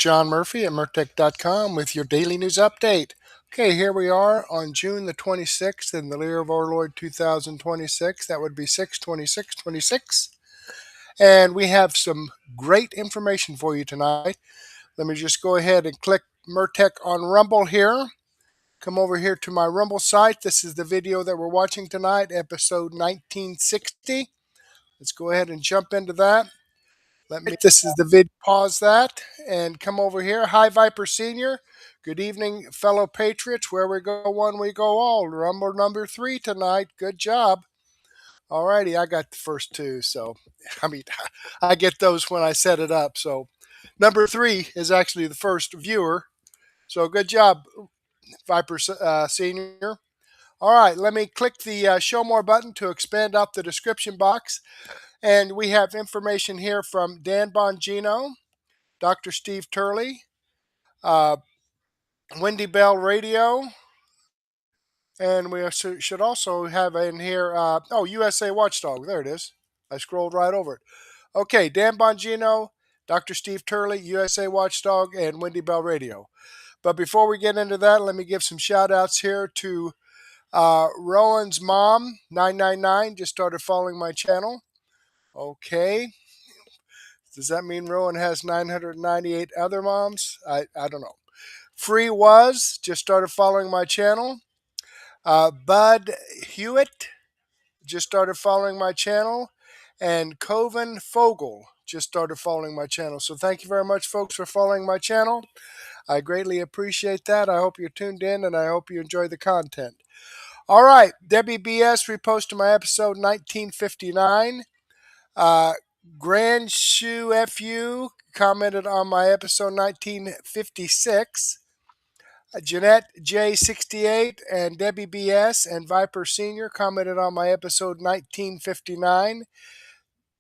John Murphy at Murtech.com with your daily news update. Okay, here we are on June the 26th in the year of our Lord 2026. That would be 6/26/26. And we have some great information for you tonight. Let me just go ahead and click Murtech on Rumble here. Come over here to my Rumble site. This is the video that we're watching tonight, episode 1960. Let's go ahead and jump into that. This is the vid. Pause that and come over here. Hi, Viper Senior. Good evening, fellow patriots. Where we go one, we go all. Rumble number 3 tonight. Good job. Alrighty, I got the first two, so I get those when I set it up. So number 3 is actually the first viewer. So good job, Viper Senior. All right, let me click the show more button to expand out the description box. And we have information here from Dan Bongino, Dr. Steve Turley, Wendy Bell Radio, and we should also have in here, USA Watchdog. There it is. I scrolled right over it. Okay, Dan Bongino, Dr. Steve Turley, USA Watchdog, and Wendy Bell Radio. But before we get into that, let me give some shout outs here to Rowan's mom, 999, just started following my channel. Okay. Does that mean Rowan has 998 other moms? I don't know. Free Was just started following my channel. Bud Hewitt just started following my channel. And Coven Fogel just started following my channel. So thank you very much, folks, for following my channel. I greatly appreciate that. I hope you're tuned in and I hope you enjoy the content. All right. Debbie BS reposted my episode 1959. Grand Shoe FU commented on my episode 1956. Jeanette J68 and Debbie BS and Viper Senior commented on my episode 1959.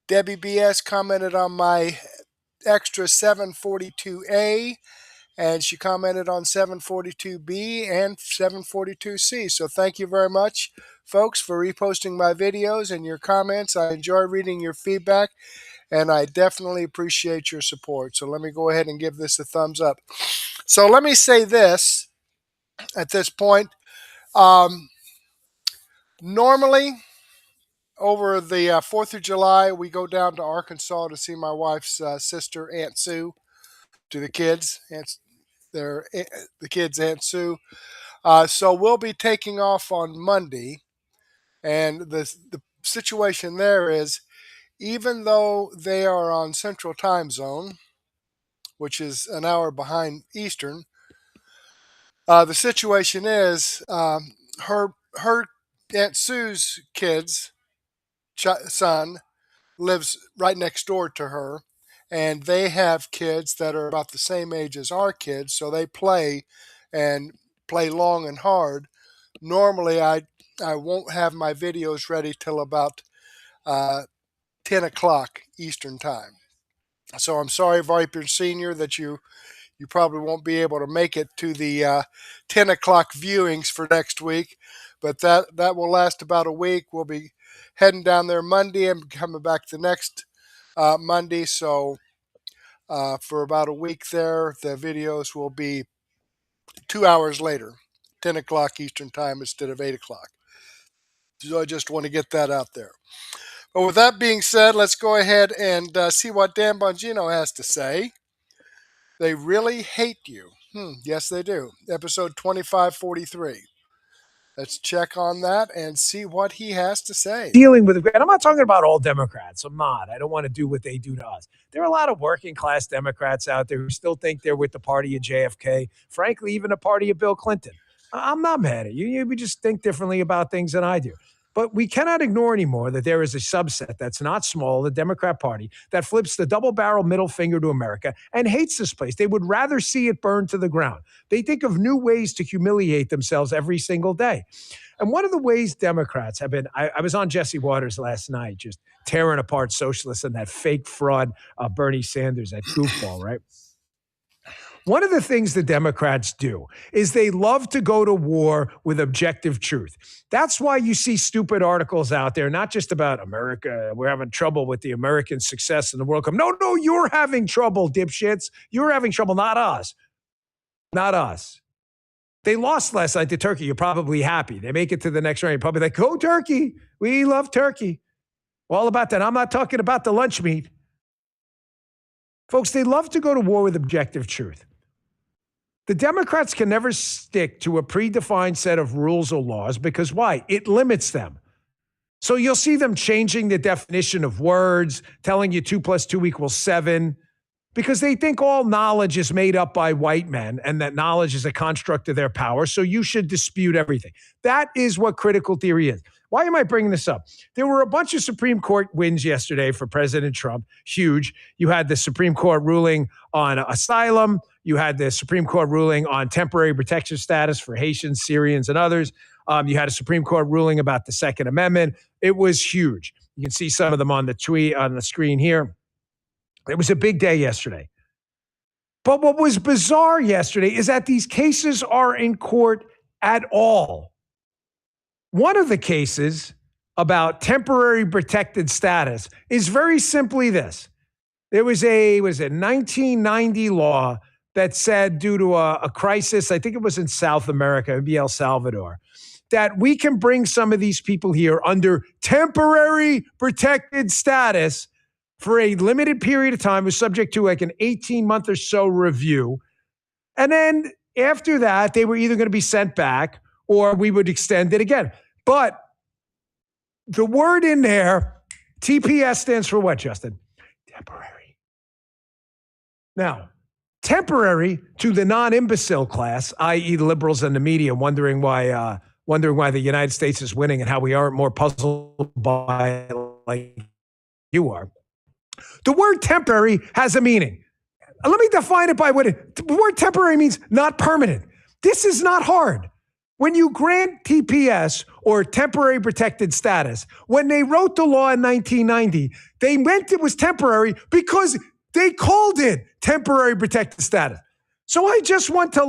Debbie BS commented on my extra 742A, and she commented on 742B and 742C. So thank you very much, folks, for reposting my videos and your comments. I enjoy reading your feedback, and I definitely appreciate your support. So let me go ahead and give this a thumbs up. So let me say this at this point. Normally, over the 4th of July, we go down to Arkansas to see my wife's sister, Aunt Sue, to the kids. The kids' Aunt Sue. So we'll be taking off on Monday. And the situation there is, even though they are on Central Time Zone, which is an hour behind Eastern, the situation is her Aunt Sue's son lives right next door to her, and they have kids that are about the same age as our kids, so they play long and hard. Normally, I won't have my videos ready till about 10 o'clock Eastern Time. So I'm sorry, Viper Senior, that you probably won't be able to make it to the 10 o'clock viewings for next week, but that will last about a week. We'll be heading down there Monday and coming back the next Monday. So for about a week there, the videos will be 2 hours later, 10 o'clock Eastern Time instead of 8 o'clock. So I just want to get that out there. But with that being said, let's go ahead and see what Dan Bongino has to say. They really hate you. Yes, they do. Episode 2543. Let's check on that and see what he has to say. Dealing with, and I'm not talking about all Democrats. I'm not. I don't want to do what they do to us. There are a lot of working class Democrats out there who still think they're with the party of JFK. Frankly, even the party of Bill Clinton. I'm not mad at you. We just think differently about things than I do. But we cannot ignore anymore that there is a subset that's not small, the Democrat Party, that flips the double-barrel middle finger to America and hates this place. They would rather see it burn to the ground. They think of new ways to humiliate themselves every single day. And one of the ways Democrats have been, I was on Jesse Waters last night, just tearing apart socialists and that fake fraud Bernie Sanders, that goofball, right? One of the things the Democrats do is they love to go to war with objective truth. That's why you see stupid articles out there, not just about America. We're having trouble with the American success in the World Cup. No, you're having trouble, dipshits. You're having trouble, not us. Not us. They lost last night to Turkey. You're probably happy. They make it to the next round. You're probably like, go Turkey. We love Turkey. All about that. I'm not talking about the lunch meat. Folks, they love to go to war with objective truth. The Democrats can never stick to a predefined set of rules or laws because why? It limits them. So you'll see them changing the definition of words, telling you 2 + 2 = 7, because they think all knowledge is made up by white men and that knowledge is a construct of their power. So you should dispute everything. That is what critical theory is. Why am I bringing this up? There were a bunch of Supreme Court wins yesterday for President Trump. Huge. You had the Supreme Court ruling on asylum. You had the Supreme Court ruling on temporary protection status for Haitians, Syrians, and others. You had a Supreme Court ruling about the Second Amendment. It was huge. You can see some of them on the screen here. It was a big day yesterday. But what was bizarre yesterday is that these cases are in court at all. One of the cases about temporary protected status is very simply this. There was a 1990 law that said due to a crisis, I think it was in South America, maybe El Salvador, that we can bring some of these people here under temporary protected status for a limited period of time, was subject to like an 18-month or so review. And then after that, they were either going to be sent back or we would extend it again. But the word in there, TPS stands for what, Justin? Temporary. Now, temporary to the non-imbecile class, i.e. the liberals and the media, wondering why the United States is winning and how we aren't more puzzled by it like you are. The word temporary has a meaning. Let me define it by the word temporary means not permanent. This is not hard. When you grant TPS or temporary protected status, when they wrote the law in 1990, they meant it was temporary because they called it temporary protected status. So I just went to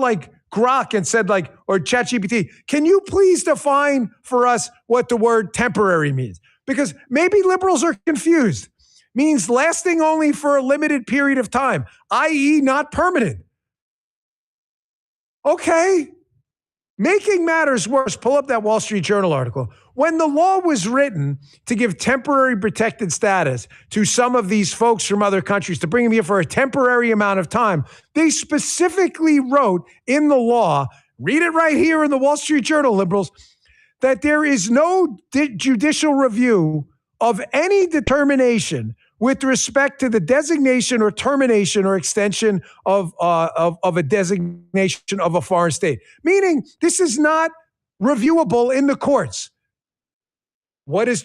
Grok and said or ChatGPT, can you please define for us what the word temporary means? Because maybe liberals are confused. Means lasting only for a limited period of time, i.e. not permanent. Okay. Making matters worse, pull up that Wall Street Journal article. When the law was written to give temporary protected status to some of these folks from other countries, to bring them here for a temporary amount of time, they specifically wrote in the law, read it right here in the Wall Street Journal, liberals, that there is no judicial review of any determination with respect to the designation or termination or extension of a designation of a foreign state. Meaning, this is not reviewable in the courts. What is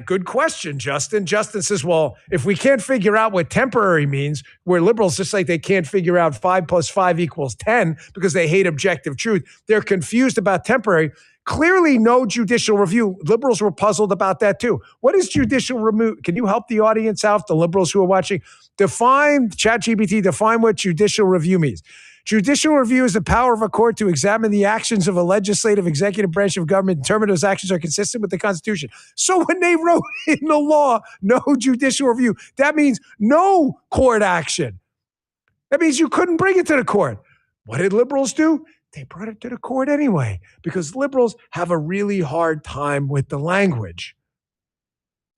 good question, Justin. Justin says, well, if we can't figure out what temporary means, we're liberals just like they can't figure out 5 + 5 = 10 because they hate objective truth. They're confused about temporary. Clearly no judicial review. Liberals were puzzled about that too. What is judicial review? Can you help the audience out, the liberals who are watching? ChatGPT, define what judicial review means. Judicial review is the power of a court to examine the actions of a legislative, executive branch of government and determine those actions are consistent with the Constitution. So when they wrote in the law, no judicial review, that means no court action. That means you couldn't bring it to the court. What did liberals do? They brought it to the court anyway, because liberals have a really hard time with the language.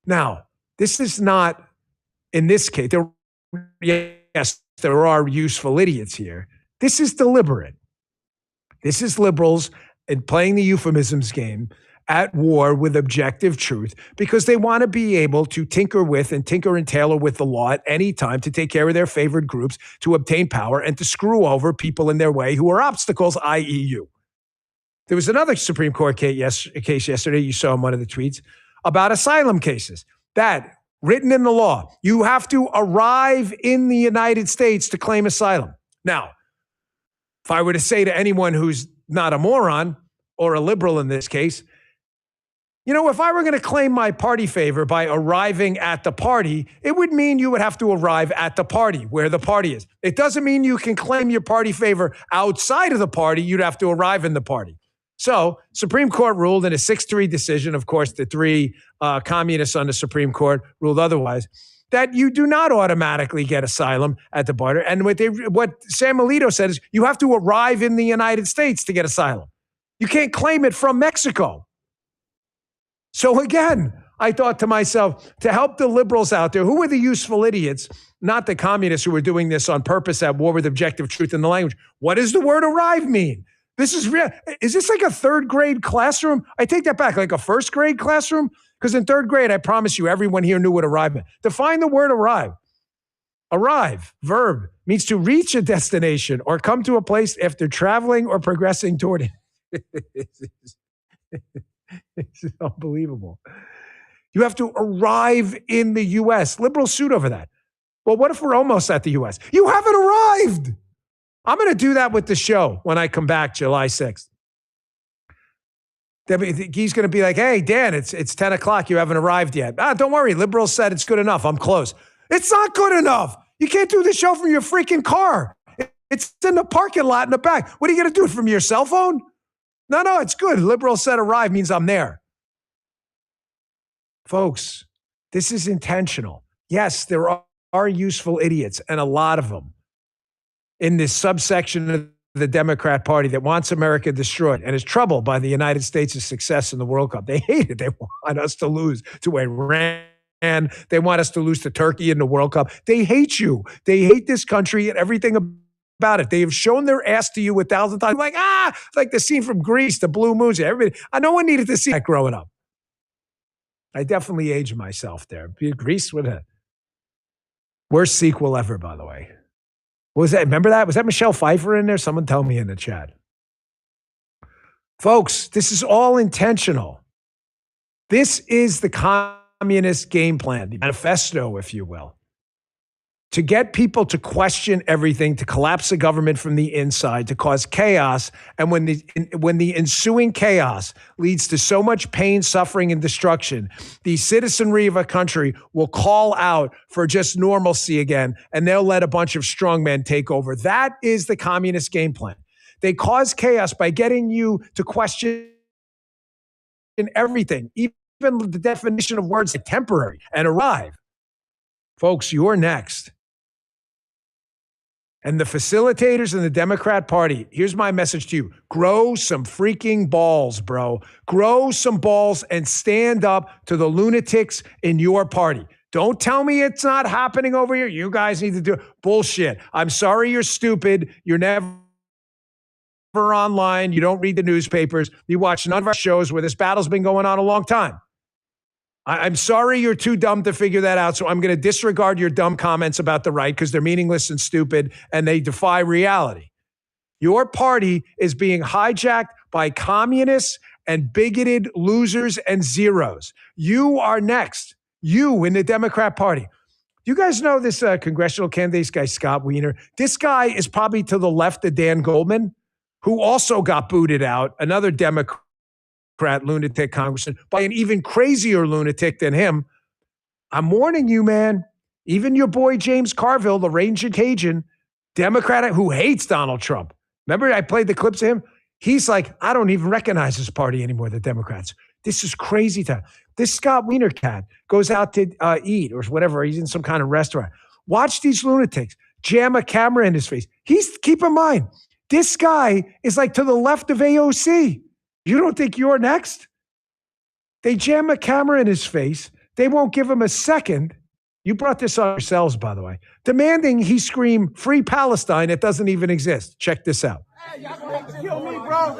Now, this is not, in this case, yes, there are useful idiots here. This is deliberate. This is liberals and playing the euphemisms game at war with objective truth because they want to be able to tinker and tailor with the law at any time to take care of their favored groups, to obtain power, and to screw over people in their way who are obstacles, i.e. you. There was another Supreme Court case yesterday, you saw in one of the tweets, about asylum cases. That, written in the law, you have to arrive in the United States to claim asylum. Now, if I were to say to anyone who's not a moron, or a liberal in this case, If I were going to claim my party favor by arriving at the party, it would mean you would have to arrive at the party where the party is. It doesn't mean you can claim your party favor outside of the party. You'd have to arrive in the party. So Supreme Court ruled in a 6-3 decision. Of course, the three communists on the Supreme Court ruled otherwise, that you do not automatically get asylum at the border. And what Sam Alito said is you have to arrive in the United States to get asylum. You can't claim it from Mexico. So again, I thought to myself, to help the liberals out there, who are the useful idiots, not the communists who are doing this on purpose at war with objective truth in the language. What does the word arrive mean? This is real. Is this like a third grade classroom? I take that back, like a first grade classroom? Because in third grade, I promise you, everyone here knew what arrive meant. Define the word arrive. Arrive, verb, means to reach a destination or come to a place after traveling or progressing toward it. It's unbelievable. You have to arrive in the U.S. Liberals sued over that. Well, what if we're almost at the U.S.? You haven't arrived. I'm going to do that with the show when I come back July 6th. He's going to be like, hey, Dan, it's 10 o'clock. You haven't arrived yet. Don't worry. Liberals said it's good enough. I'm close. It's not good enough. You can't do the show from your freaking car. It's in the parking lot in the back. What are you going to do, from your cell phone? No, it's good. Liberals said arrive means I'm there. Folks, this is intentional. Yes, there are useful idiots, and a lot of them, in this subsection of the Democrat Party that wants America destroyed and is troubled by the United States' success in the World Cup. They hate it. They want us to lose to Iran. They want us to lose to Turkey in the World Cup. They hate you. They hate this country and everything about it. They have shown their ass to you 1,000 times. Like the scene from Grease, the Blue Moons. Everybody, no one needed to see that growing up. I definitely aged myself there. Grease with a worst sequel ever, by the way. What was that? Remember that? Was that Michelle Pfeiffer in there? Someone tell me in the chat. Folks, this is all intentional. This is the communist game plan, the manifesto, if you will, to get people to question everything, to collapse the government from the inside, to cause chaos. And when the ensuing chaos leads to so much pain, suffering, and destruction, the citizenry of a country will call out for just normalcy again, and they'll let a bunch of strongmen take over. That is the communist game plan. They cause chaos by getting you to question everything, even the definition of words like temporary and arrive. Folks, you're next. And the facilitators in the Democrat Party, here's my message to you. Grow some freaking balls, bro. Grow some balls and stand up to the lunatics in your party. Don't tell me it's not happening over here. You guys need to do bullshit. I'm sorry you're stupid. You're never online. You don't read the newspapers. You watch none of our shows where this battle's been going on a long time. I'm sorry you're too dumb to figure that out, so I'm going to disregard your dumb comments about the right because they're meaningless and stupid and they defy reality. Your party is being hijacked by communists and bigoted losers and zeros. You are next. You in the Democrat Party. You guys know this congressional candidate, this guy, Scott Wiener? This guy is probably to the left of Dan Goldman, who also got booted out, another Democrat lunatic congressman, by an even crazier lunatic than him. I'm warning you, man. Even your boy James Carville, the Raging Cajun, Democrat who hates Donald Trump. Remember I played the clips of him? He's like, I don't even recognize this party anymore, the Democrats. This is crazy time. This Scott Wiener cat goes out to eat or whatever. He's in some kind of restaurant. Watch these lunatics jam a camera in his face. Keep in mind, this guy is like to the left of AOC. You don't think you're next? They jam a camera in his face. They won't give him a second. You brought this on yourselves, by the way. Demanding he scream free Palestine that doesn't even exist. Check this out. Hey, y'all gonna have to kill me, bro.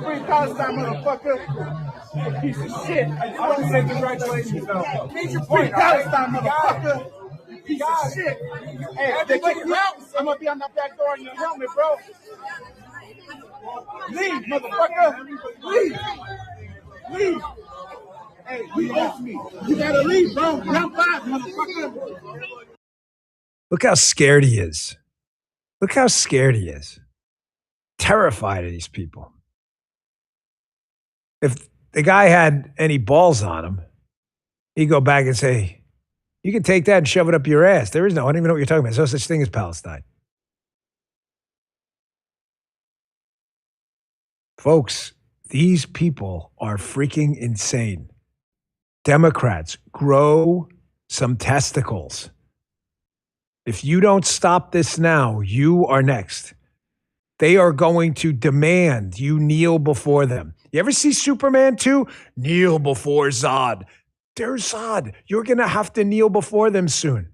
Free Palestine, motherfucker. Piece of shit. I want to say congratulations, though. Free Palestine, motherfucker. Piece of shit. Hey, they kick you out. I'm gonna be on that back door in your helmet, bro. Leave, motherfucker. Leave. Leave. Hey, you owe me. You gotta leave, bro. Round 5, motherfucker. Look how scared he is. Look how scared he is. Terrified of these people. If the guy had any balls on him, he'd go back and say, you can take that and shove it up your ass. There is no, I don't even know what you're talking about. There's no such thing as Palestine. Folks, these people are freaking insane. Democrats, grow some testicles. If you don't stop this now, you are next. They are going to demand you kneel before them. You ever see Superman 2? Kneel before Zod. There's Zod. You're going to have to kneel before them soon.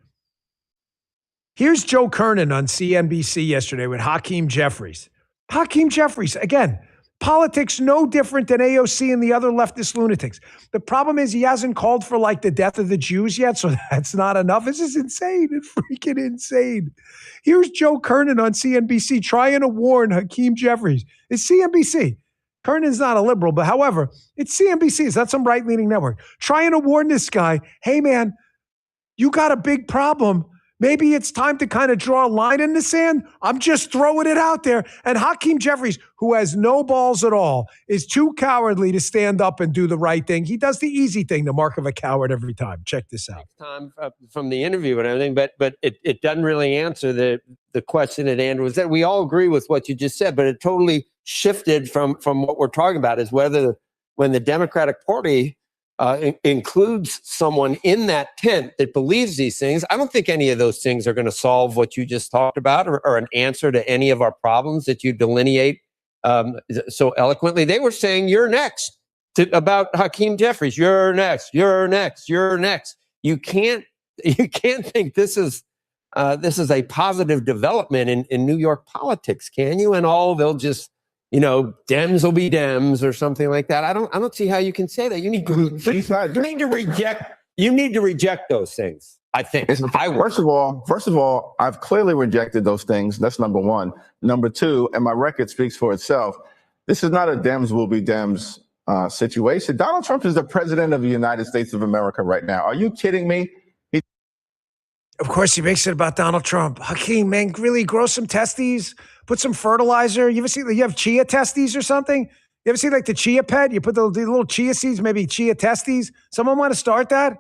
Here's Joe Kernan on CNBC yesterday with Hakeem Jeffries. Hakeem Jeffries, again, politics no different than AOC and the other leftist lunatics. The problem is he hasn't called for like the death of the Jews yet, so that's not enough. This is insane. It's freaking insane. Here's Joe Kernan on CNBC trying to warn Hakeem Jeffries. It's CNBC. Kernan's not a liberal, but however, it's CNBC. It's not some right-leaning network. Trying to warn this guy, hey man, you got a big problem. Maybe it's time to kind of draw a line in the sand. I'm just throwing it out there. And Hakeem Jeffries, who has no balls at all, is too cowardly to stand up and do the right thing. He does the easy thing, the mark of a coward every time. Check this out. Time from the interview and everything, but it doesn't really answer the question that Andrew was that we all agree with what you just said, but it totally shifted from what we're talking about is whether when the Democratic Party includes someone in that tent that believes these things, I don't think any of those things are going to solve what you just talked about or an answer to any of our problems that you delineate so eloquently. They were saying, you're next about Hakeem Jeffries. You're next. You're next. You're next. You can't think this is a positive development in New York politics, can you? And they'll just, Dems will be Dems or something like that. I don't see how you can say that. You need to reject those things. I think. First of all, I've clearly rejected those things. That's number one. Number two, and my record speaks for itself. This is not a Dems will be Dems situation. Donald Trump is the president of the United States of America right now. Are you kidding me? Of course, he makes it about Donald Trump. Hakeem, man, really grow some testes, put some fertilizer. You have chia testes or something? You ever see like the chia pet? You put the little chia seeds, maybe chia testes. Someone want to start that?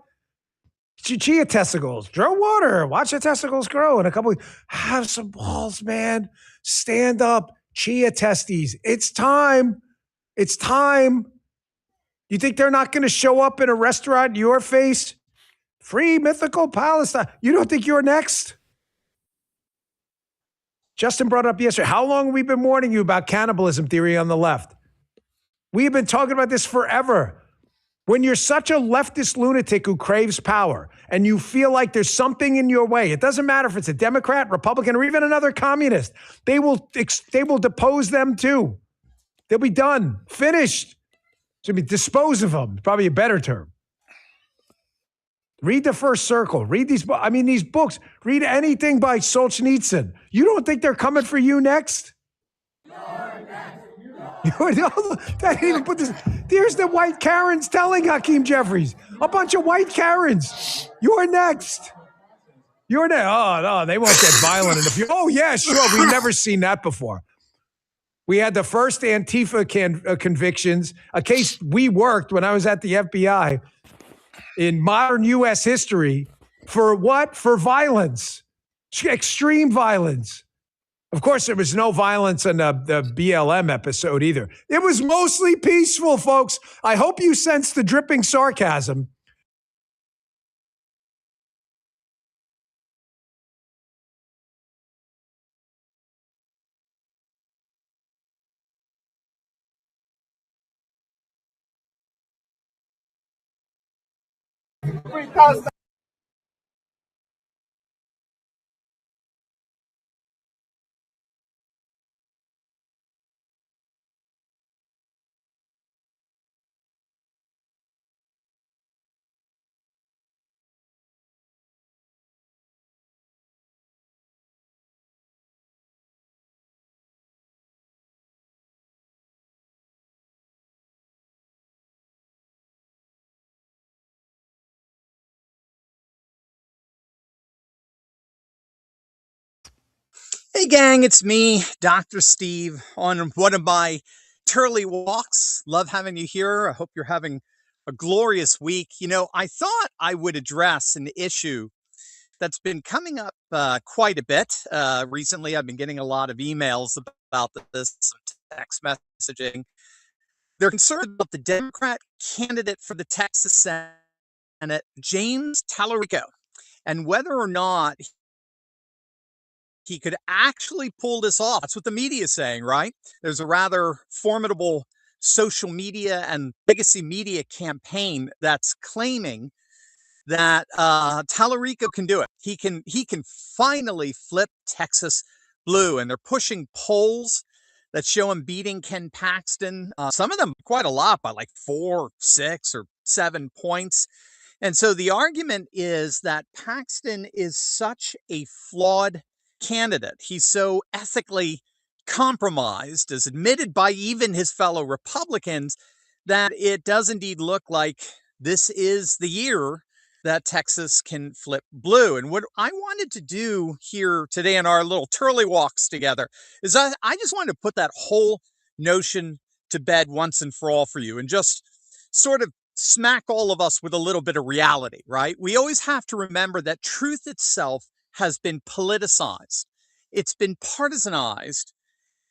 Chia testicles, grow water, watch the testicles grow in a couple have some balls, man. Stand up, chia testes. It's time. It's time. You think they're not going to show up in a restaurant in your face? Free mythical Palestine. You don't think you're next? Justin brought up yesterday. How long have we been warning you about cannibalism theory on the left? We have been talking about this forever. When you're such a leftist lunatic who craves power and you feel like there's something in your way, it doesn't matter if it's a Democrat, Republican, or even another communist. They will depose them too. They'll be done, finished. So dispose of them, probably a better term. Read The First Circle. Read these books. Read anything by Solzhenitsyn. You don't think they're coming for you next? There's the white Karens telling Hakeem Jeffries. A bunch of white Karens. You're next. You're next. Oh, no, they won't get violent enough. Oh, yeah, sure. We've never seen that before. We had the first Antifa convictions, a case we worked when I was at the FBI in modern U.S. history. For what? For violence. Extreme violence. Of course, there was no violence in the BLM episode either. It was mostly peaceful, folks. I hope you sense the dripping sarcasm. Hey gang, it's me, Dr. Steve, on one of my Turley walks. Love having you here. I hope you're having a glorious week. You know, I thought I would address an issue that's been coming up quite a bit. Recently, I've been getting a lot of emails about this, some text messaging. They're concerned about the Democrat candidate for the Texas Senate, James Talarico, and whether or not he could actually pull this off. That's what the media is saying, right? There's a rather formidable social media and legacy media campaign that's claiming that Talarico can do it. He can finally flip Texas blue, and they're pushing polls that show him beating Ken Paxton. Some of them quite a lot, by like 4, 6, or 7 points. And so the argument is that Paxton is such a flawed candidate. He's so ethically compromised, as admitted by even his fellow Republicans, that it does indeed look like this is the year that Texas can flip blue. And what I wanted to do here today in our little Turley walks together is I just wanted to put that whole notion to bed once and for all for you, and just sort of smack all of us with a little bit of reality, right? We always have to remember that truth itself has been politicized. It's been partisanized,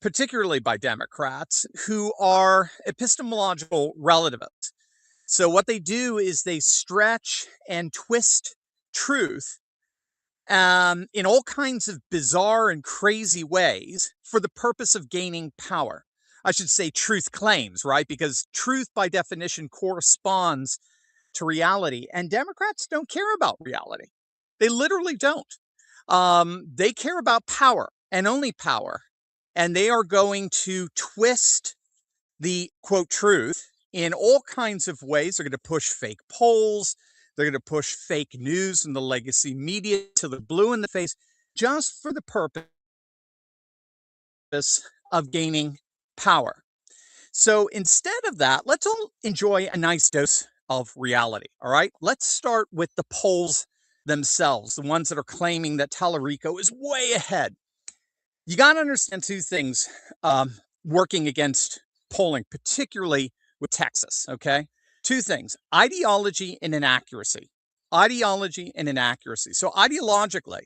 particularly by Democrats who are epistemological relativists. So what they do is they stretch and twist truth in all kinds of bizarre and crazy ways for the purpose of gaining power. I should say truth claims, right? Because truth by definition corresponds to reality, and Democrats don't care about reality. They literally don't. They care about power and only power, and they are going to twist the quote truth in all kinds of ways. They're going to push fake polls. They're going to push fake news and the legacy media till they're blue in the face, just for the purpose of gaining power. So instead of that, let's all enjoy a nice dose of reality. All right, let's start with the polls themselves, the ones that are claiming that Talarico is way ahead. You got to understand two things working against polling, particularly with Texas, okay? Two things: ideology and inaccuracy. Ideology and inaccuracy. So ideologically,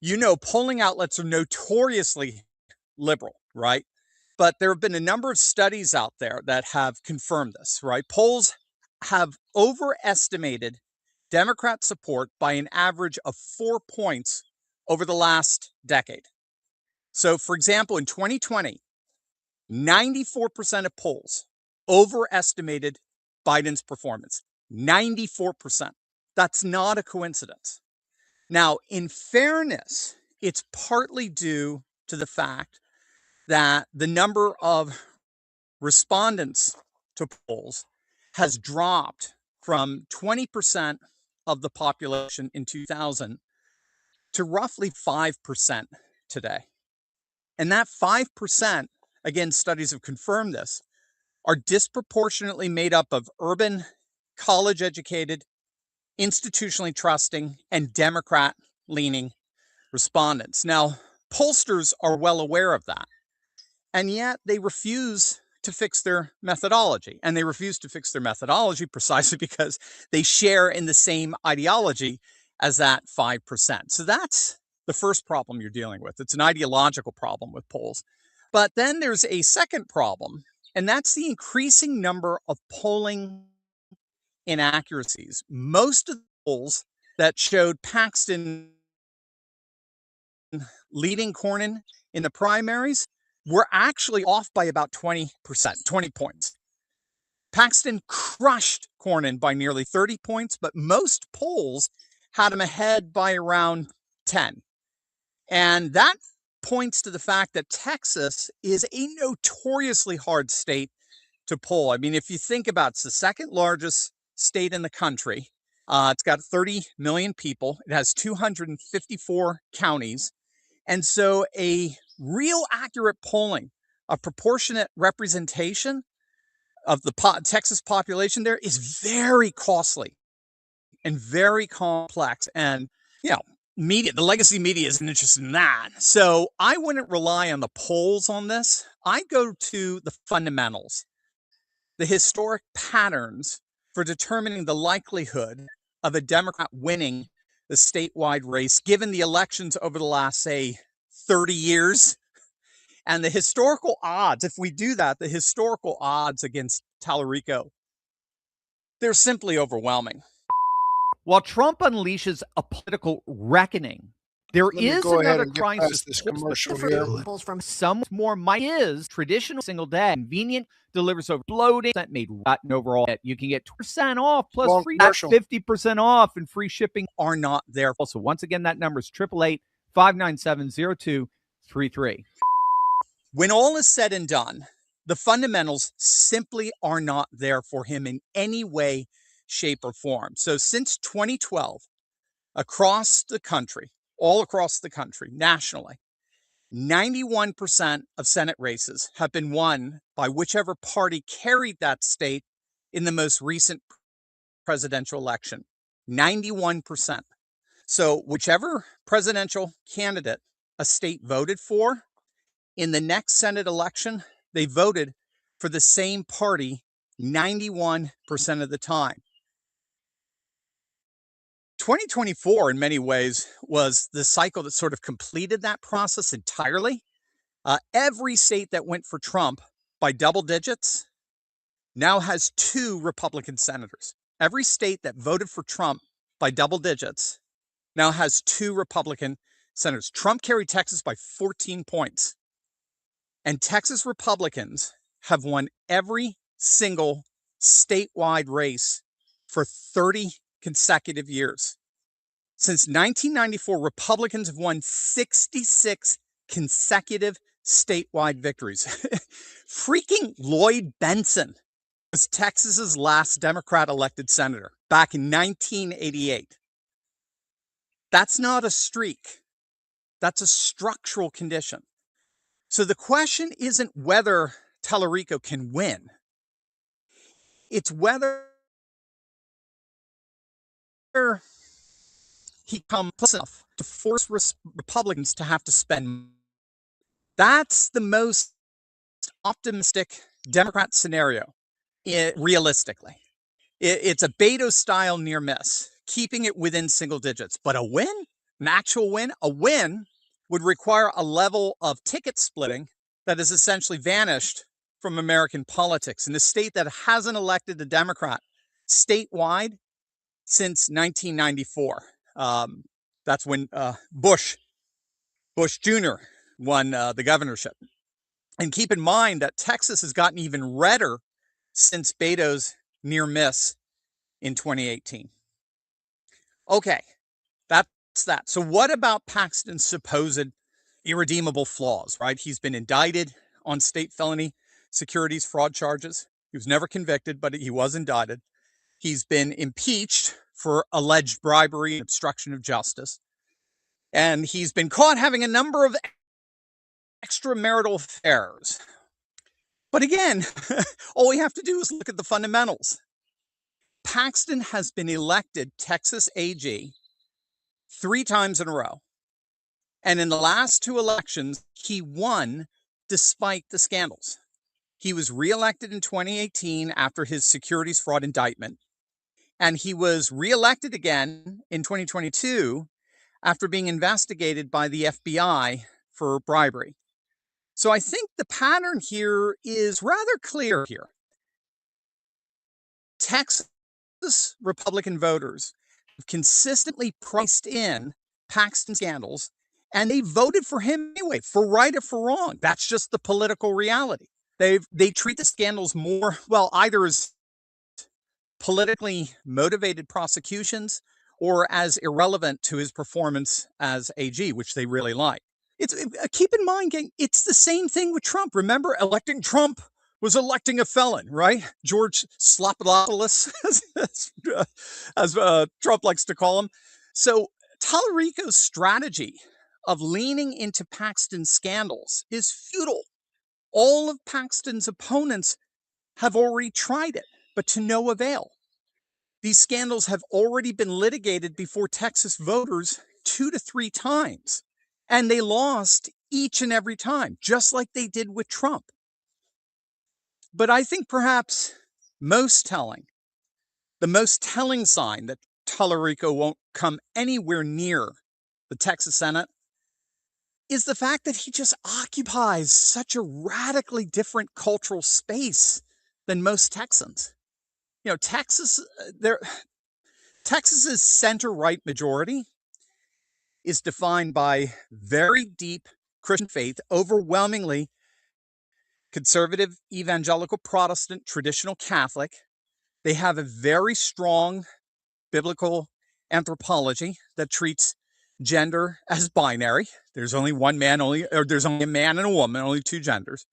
you know, polling outlets are notoriously liberal, right? But there have been a number of studies out there that have confirmed this, right? Polls have overestimated Democrat support by an average of 4 points over the last decade. So, for example, in 2020, 94% of polls overestimated Biden's performance. 94%. That's not a coincidence. Now, in fairness, it's partly due to the fact that the number of respondents to polls has dropped from 20% of the population in 2000 to roughly 5% today. And that 5%, again, studies have confirmed this, are disproportionately made up of urban, college-educated, institutionally trusting, and Democrat-leaning respondents. Now, pollsters are well aware of that, and yet they refuse to fix their methodology. And they refuse to fix their methodology precisely because they share in the same ideology as that 5%. So that's the first problem you're dealing with. It's an ideological problem with polls. But then there's a second problem, and that's the increasing number of polling inaccuracies. Most of the polls that showed Paxton leading Cornyn in the primaries were actually off by about 20%, 20 points. Paxton crushed Cornyn by nearly 30 points, but most polls had him ahead by around 10. And that points to the fact that Texas is a notoriously hard state to poll. I mean, if you think about it, it's the second largest state in the country. It's got 30 million people. It has 254 counties. And so a real accurate polling, a proportionate representation of the Texas population there is very costly and very complex. And, you know, media, the legacy media isn't interested in that. So I wouldn't rely on the polls on this. I go to the fundamentals, the historic patterns for determining the likelihood of a Democrat winning the statewide race, given the elections over the last, say, 30 years. And the historical odds, if we do that, the historical odds against Talarico, they're simply overwhelming. While Trump unleashes a political reckoning, there Let me is go ahead another and get crisis. past this commercial here. From some more money is traditional single day convenient, delivers over bloating, made rotten overall. You can get 2% off plus Long free commercial. 50% off and free shipping. Are not there. Also, once again, that number is 888-597-0233. When all is said and done, the fundamentals simply are not there for him in any way, shape, or form. So since 2012, across the country, all across the country, nationally, 91% of Senate races have been won by whichever party carried that state in the most recent presidential election. 91%. So whichever presidential candidate a state voted for, in the next Senate election, they voted for the same party 91% of the time. 2024, in many ways, was the cycle that sort of completed that process entirely. Every state that went for Trump by double digits now has 2 Republican senators. Every state that voted for Trump by double digits now has 2 Republican senators. Trump carried Texas by 14 points. And Texas Republicans have won every single statewide race for 30 consecutive years. Since 1994, Republicans have won 66 consecutive statewide victories. Freaking Lloyd Benson was Texas's last Democrat elected senator back in 1988. That's not a streak. That's a structural condition. So the question isn't whether Talarico can win. It's whether he comes close enough to force Republicans to have to spend. That's the most optimistic Democrat scenario, realistically. It's a Beto-style near miss, keeping it within single digits. But a win, an actual win, a win would require a level of ticket splitting that has essentially vanished from American politics in a state that hasn't elected a Democrat statewide since 1994. That's when Bush Jr. won the governorship. And keep in mind that Texas has gotten even redder since Beto's near miss in 2018. Okay, that's that. So what about Paxton's supposed irredeemable flaws, right? He's been indicted on state felony securities fraud charges. He was never convicted, but he was indicted. He's been impeached for alleged bribery and obstruction of justice. And he's been caught having a number of extramarital affairs. But again, all we have to do is look at the fundamentals. Paxton has been elected Texas AG 3 times in a row. And in the last 2 elections, he won despite the scandals. He was reelected in 2018 after his securities fraud indictment. And he was reelected again in 2022 after being investigated by the FBI for bribery. So I think the pattern here is rather clear here. Texas Republican voters have consistently priced in Paxton scandals, and they voted for him anyway, for right or for wrong. That's just the political reality. They treat the scandals more, well, either as politically motivated prosecutions or as irrelevant to his performance as AG, which they really like. Keep in mind, gang, it's the same thing with Trump. Remember, electing Trump was electing a felon, right? George Sloppolopoulos, as Trump likes to call him. So Talarico's strategy of leaning into Paxton's scandals is futile. All of Paxton's opponents have already tried it, but to no avail. These scandals have already been litigated before Texas voters 2 to 3 times, and they lost each and every time, just like they did with Trump. But I think perhaps the most telling sign that Talarico won't come anywhere near the Texas Senate is the fact that he just occupies such a radically different cultural space than most Texans. You know, Texas's center-right majority is defined by very deep Christian faith, overwhelmingly conservative, evangelical, Protestant, traditional Catholic. They have a very strong biblical anthropology that treats gender as binary. There's only one man, there's only a man and a woman, only two genders.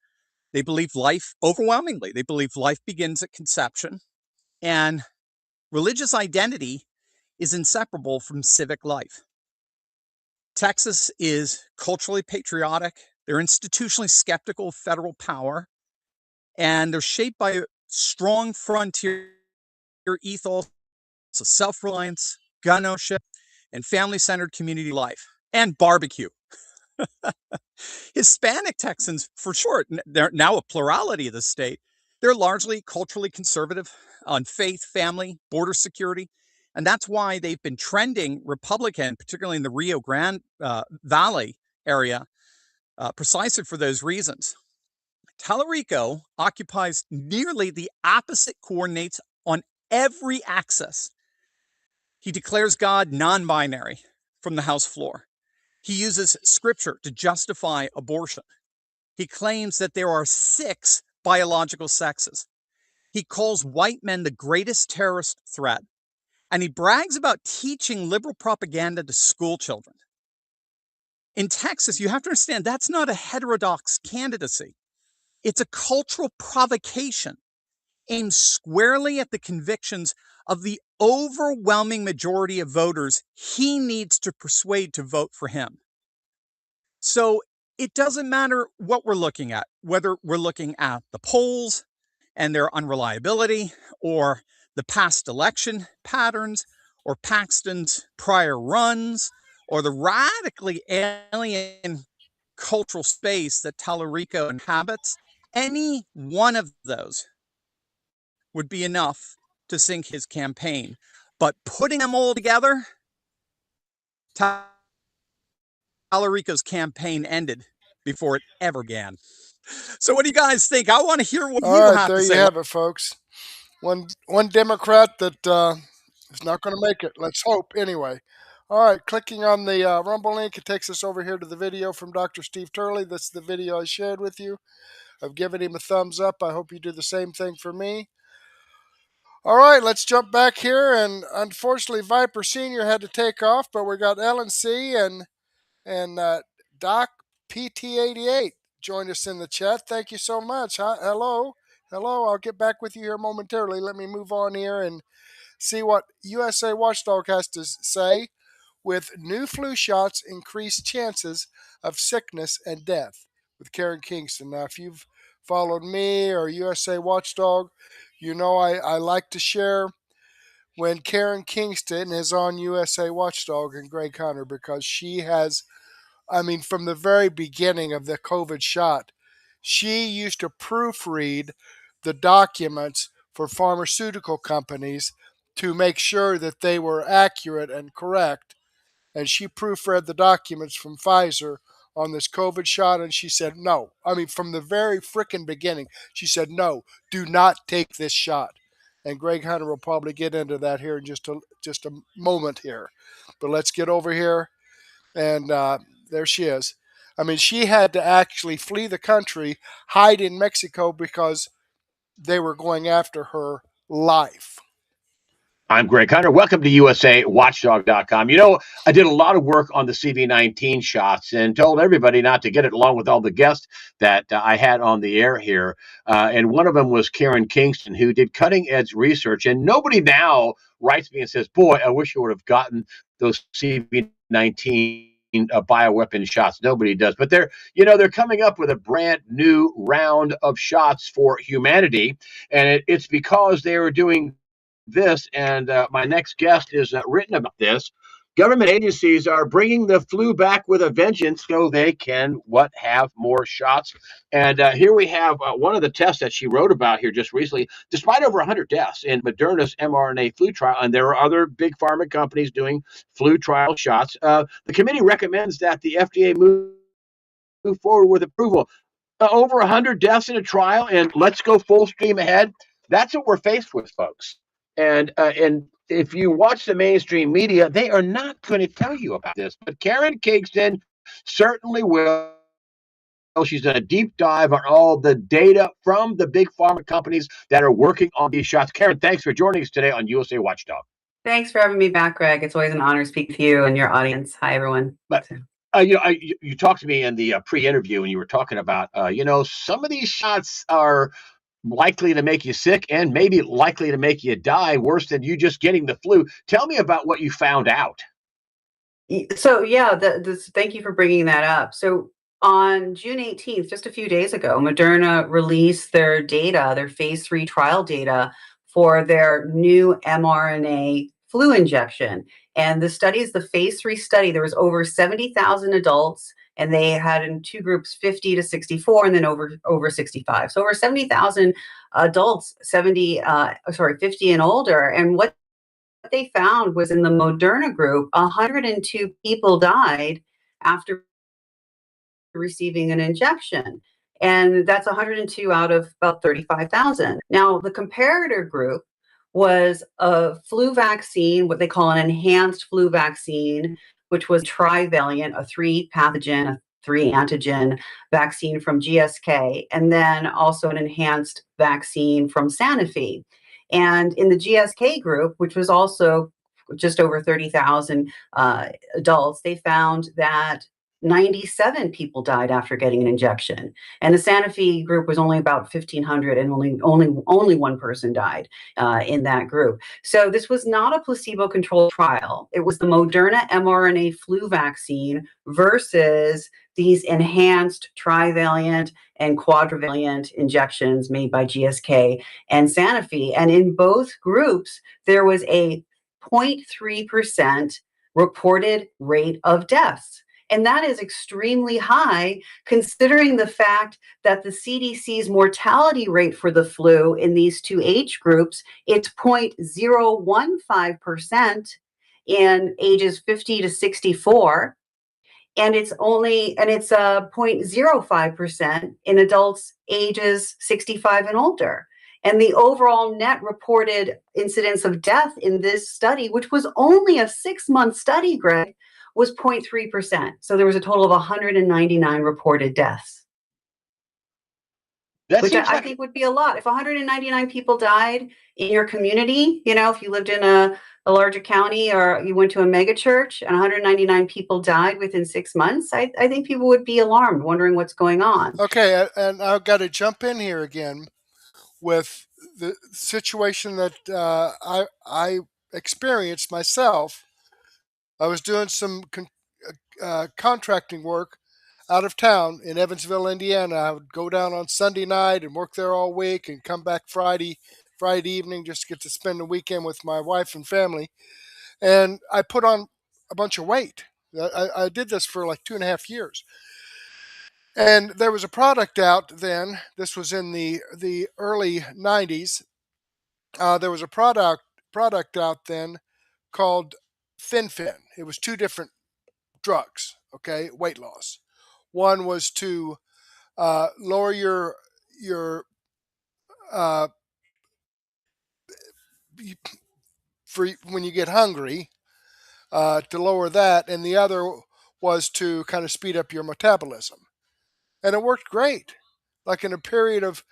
They believe life, overwhelmingly, they believe life begins at conception, and religious identity is inseparable from civic life. Texas is culturally patriotic. They're institutionally skeptical of federal power, and they're shaped by a strong frontier ethos of self-reliance, gun ownership, and family-centered community life, and barbecue. Hispanic Texans, for sure, they're now a plurality of the state. They're largely culturally conservative on faith, family, border security, and that's why they've been trending Republican, particularly in the Rio Grande Valley area, precisely for those reasons. Talarico occupies nearly the opposite coordinates on every axis. He declares God non-binary from the House floor. He uses scripture to justify abortion. He claims that there are 6 biological sexes. He calls white men the greatest terrorist threat. And he brags about teaching liberal propaganda to school children. In Texas, you have to understand, that's not a heterodox candidacy. It's a cultural provocation aimed squarely at the convictions of the overwhelming majority of voters he needs to persuade to vote for him. So it doesn't matter what we're looking at, whether we're looking at the polls and their unreliability, or the past election patterns, or Paxton's prior runs, or the radically alien cultural space that Talarico inhabits. Any one of those would be enough to sink his campaign. But putting them all together, Talarico's campaign ended before it ever began. So what do you guys think? I want to hear what you All right, have there to you say. have it, folks. One Democrat that is not going to make it. Let's hope, anyway. All right, clicking on the Rumble link, it takes us over here to the video from Dr. Steve Turley. That's the video I shared with you. I've given him a thumbs up. I hope you do the same thing for me. All right, let's jump back here. And unfortunately, Viper Senior had to take off, but we got Ellen C. and Doc PT88 joined us in the chat. Thank you so much. Hi, hello. I'll get back with you here momentarily. Let me move on here and see what USA Watchdog has to say. With new flu shots, increased chances of sickness and death, with Karen Kingston. Now, if you've followed me or USA Watchdog, you know I like to share when Karen Kingston is on USA Watchdog and Greg Hunter, because she has, I mean, from the very beginning of the COVID shot, she used to proofread the documents for pharmaceutical companies to make sure that they were accurate and correct. And she proofread the documents from Pfizer on this COVID shot, and she said, no. I mean, from the very frickin' beginning, she said, no, do not take this shot. And Greg Hunter will probably get into that here in just a moment here. But let's get over here. And there she is. I mean, she had to actually flee the country, hide in Mexico because they were going after her life. I'm Greg Hunter. Welcome to USAWatchdog.com. You know, I did a lot of work on the CV19 shots and told everybody not to get it, along with all the guests that I had on the air here. And one of them was Karen Kingston, who did cutting-edge research. And nobody now writes me and says, boy, I wish you would have gotten those CV19 bioweapon shots. Nobody does. But they're coming up with a brand new round of shots for humanity. And it's because they were doing this, and my next guest is written about this. Government agencies are bringing the flu back with a vengeance so they can have more shots. And here we have one of the tests that she wrote about here just recently. Despite over 100 deaths in Moderna's mRNA flu trial, and there are other big pharma companies doing flu trial shots, the committee recommends that the FDA move forward with approval. Over 100 deaths in a trial, and let's go full steam ahead. That's what we're faced with, folks. And if you watch the mainstream media, they are not going to tell you about this. But Karen Kingston certainly will. She's done a deep dive on all the data from the big pharma companies that are working on these shots. Karen, thanks for joining us today on USA Watchdog. Thanks for having me back, Greg. It's always an honor to speak to you and your audience. Hi, everyone. But you talked to me in the pre-interview, and you were talking about some of these shots are likely to make you sick and maybe likely to make you die worse than you just getting the flu. Tell me about what you found out. So yeah, thank you for bringing that up. So on June 18th, just a few days ago, Moderna released their data, their phase 3 trial data for their new mRNA flu injection. And the study is the phase 3 study. There was over 70,000 adults, and they had in two groups, 50 to 64, and then over 65. So over 70,000 adults, 50 and older. And what they found was in the Moderna group, 102 people died after receiving an injection. And that's 102 out of about 35,000. Now, the comparator group was a flu vaccine, what they call an enhanced flu vaccine, which was trivalent, a 3-pathogen, a 3-antigen vaccine from GSK, and then also an enhanced vaccine from Sanofi. And in the GSK group, which was also just over 30,000 adults, they found that 97 people died after getting an injection, and the Sanofi group was only about 1,500, and only one person died in that group. So this was not a placebo-controlled trial. It was the Moderna mRNA flu vaccine versus these enhanced trivalent and quadrivalent injections made by GSK and Sanofi. And in both groups, there was a 0.3% reported rate of deaths. And that is extremely high, considering the fact that the CDC's mortality rate for the flu in these two age groups, it's 0.015% in ages 50 to 64. And it's 0.05% in adults ages 65 and older. And the overall net reported incidence of death in this study, which was only a 6-month study, Greg, was 0.3%. So there was a total of 199 reported deaths, which I think would be a lot. If 199 people died in your community, if you lived in a larger county or you went to a mega church and 199 people died within 6 months, I think people would be alarmed, wondering what's going on. Okay, and I've got to jump in here again with the situation that I experienced myself. I was doing some contracting work out of town in Evansville, Indiana. I would go down on Sunday night and work there all week and come back Friday evening just to get to spend the weekend with my wife and family. And I put on a bunch of weight. I did this for like 2.5 years. And there was a product out then. This was in the early 90s. There was a product out then called FinFin. It was two different drugs, okay, weight loss. One was to lower your for when you get hungry, to lower that, and the other was to kind of speed up your metabolism. And it worked great. Like in a period of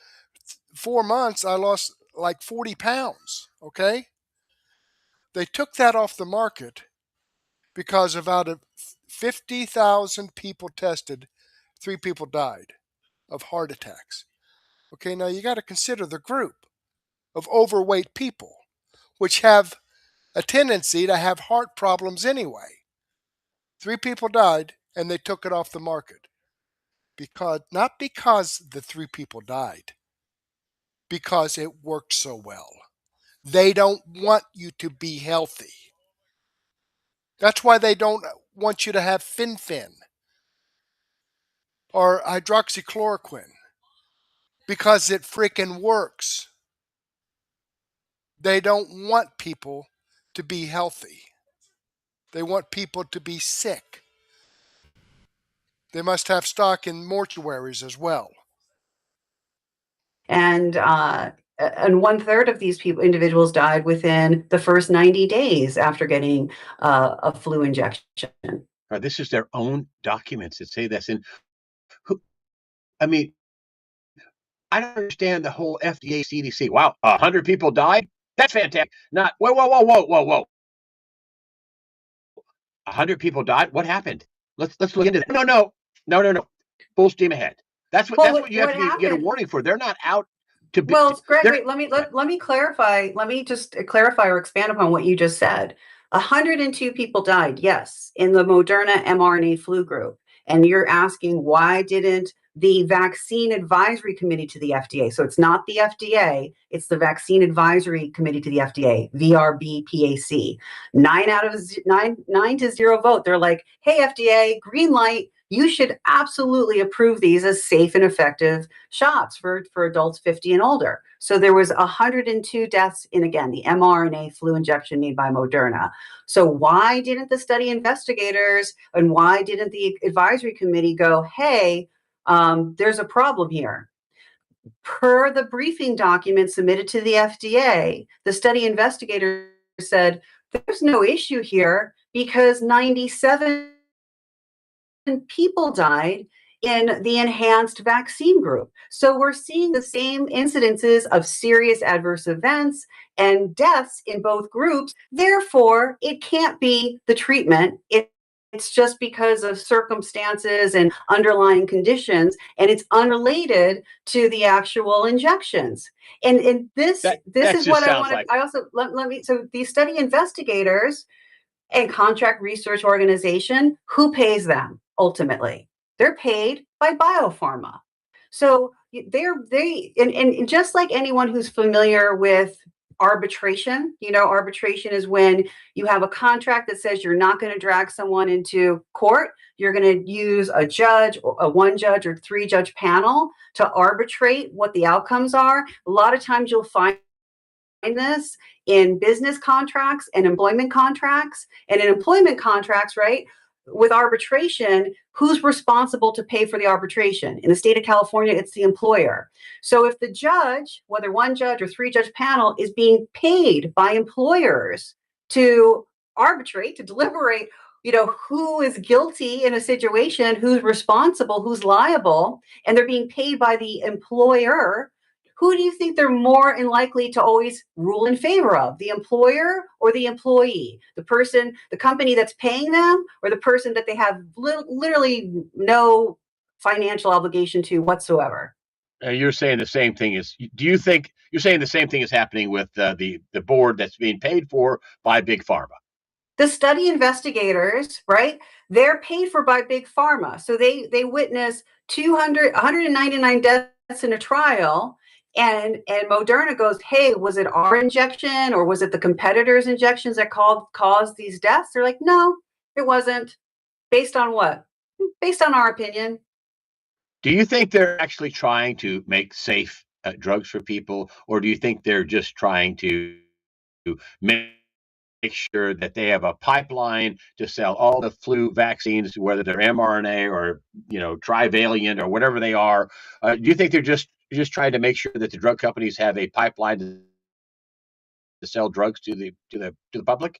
4 months, I lost like 40 pounds, okay? They took that off the market because of out of 50,000 people tested, 3 people died of heart attacks. Okay, now you got to consider the group of overweight people, which have a tendency to have heart problems anyway. 3 people died, and they took it off the market. Not because the 3 people died, because it worked so well. They don't want you to be healthy. That's why they don't want you to have Fin-Fin or hydroxychloroquine, because it freaking works. They don't want people to be healthy. They want people to be sick. They must have stock in mortuaries as well. And 1/3 of these individuals died within the first 90 days after getting a flu injection. This is their own documents that say this. And I mean, I don't understand the whole FDA, CDC. Wow, 100 people died? That's fantastic. Not, whoa. 100 people died? What happened? Let's look into that. No. Full steam ahead. That's what you have to get a warning for. They're not out to be. Well, Greg, wait, let me clarify. Let me just clarify or expand upon what you just said. 102 people died, yes, in the Moderna mRNA flu group. And you're asking, why didn't the Vaccine Advisory Committee to the FDA, so it's not the FDA, it's the Vaccine Advisory Committee to the FDA, VRBPAC, 9 to 0 vote. They're like, hey, FDA, green light. You should absolutely approve these as safe and effective shots for adults 50 and older. So there was 102 deaths in, again, the mRNA flu injection made by Moderna. So why didn't the study investigators and why didn't the advisory committee go, hey, there's a problem here? Per the briefing document submitted to the FDA, the study investigators said, there's no issue here because 97 people died in the enhanced vaccine group. So we're seeing the same incidences of serious adverse events and deaths in both groups. Therefore, it can't be the treatment. It's just because of circumstances and underlying conditions, and it's unrelated to the actual injections. And this is what I want to. I also let me. So these study investigators and contract research organization, who pays them ultimately? They're paid by biopharma. So and just like anyone who's familiar with arbitration, arbitration is when you have a contract that says you're not going to drag someone into court. You're going to use a judge, a 1-judge or 3-judge panel to arbitrate what the outcomes are. A lot of times you'll find this in business contracts and employment contracts. And in employment contracts, right, with arbitration, who's responsible to pay for the arbitration? In the state of California, it's the employer. So if the judge, whether 1-judge or 3-judge panel, is being paid by employers to arbitrate, to deliberate, who is guilty in a situation, who's responsible, who's liable, and they're being paid by the employer, who do you think they're more likely to always rule in favor of? The employer or the employee? The person, the company that's paying them, or the person that they have literally no financial obligation to whatsoever? You're saying the same thing is. Do you think you're saying the same thing is happening with the board that's being paid for by Big Pharma? The study investigators, right? They're paid for by Big Pharma, so they witness 199 deaths in a trial. And Moderna goes, hey, was it our injection or was it the competitors' injections that caused these deaths? They're like, no, it wasn't. Based on what? Based on our opinion. Do you think they're actually trying to make safe drugs for people, or do you think they're just trying to make sure that they have a pipeline to sell all the flu vaccines, whether they're mRNA or trivalent or whatever they are? Do you think they're just trying to make sure that the drug companies have a pipeline to sell drugs to the public?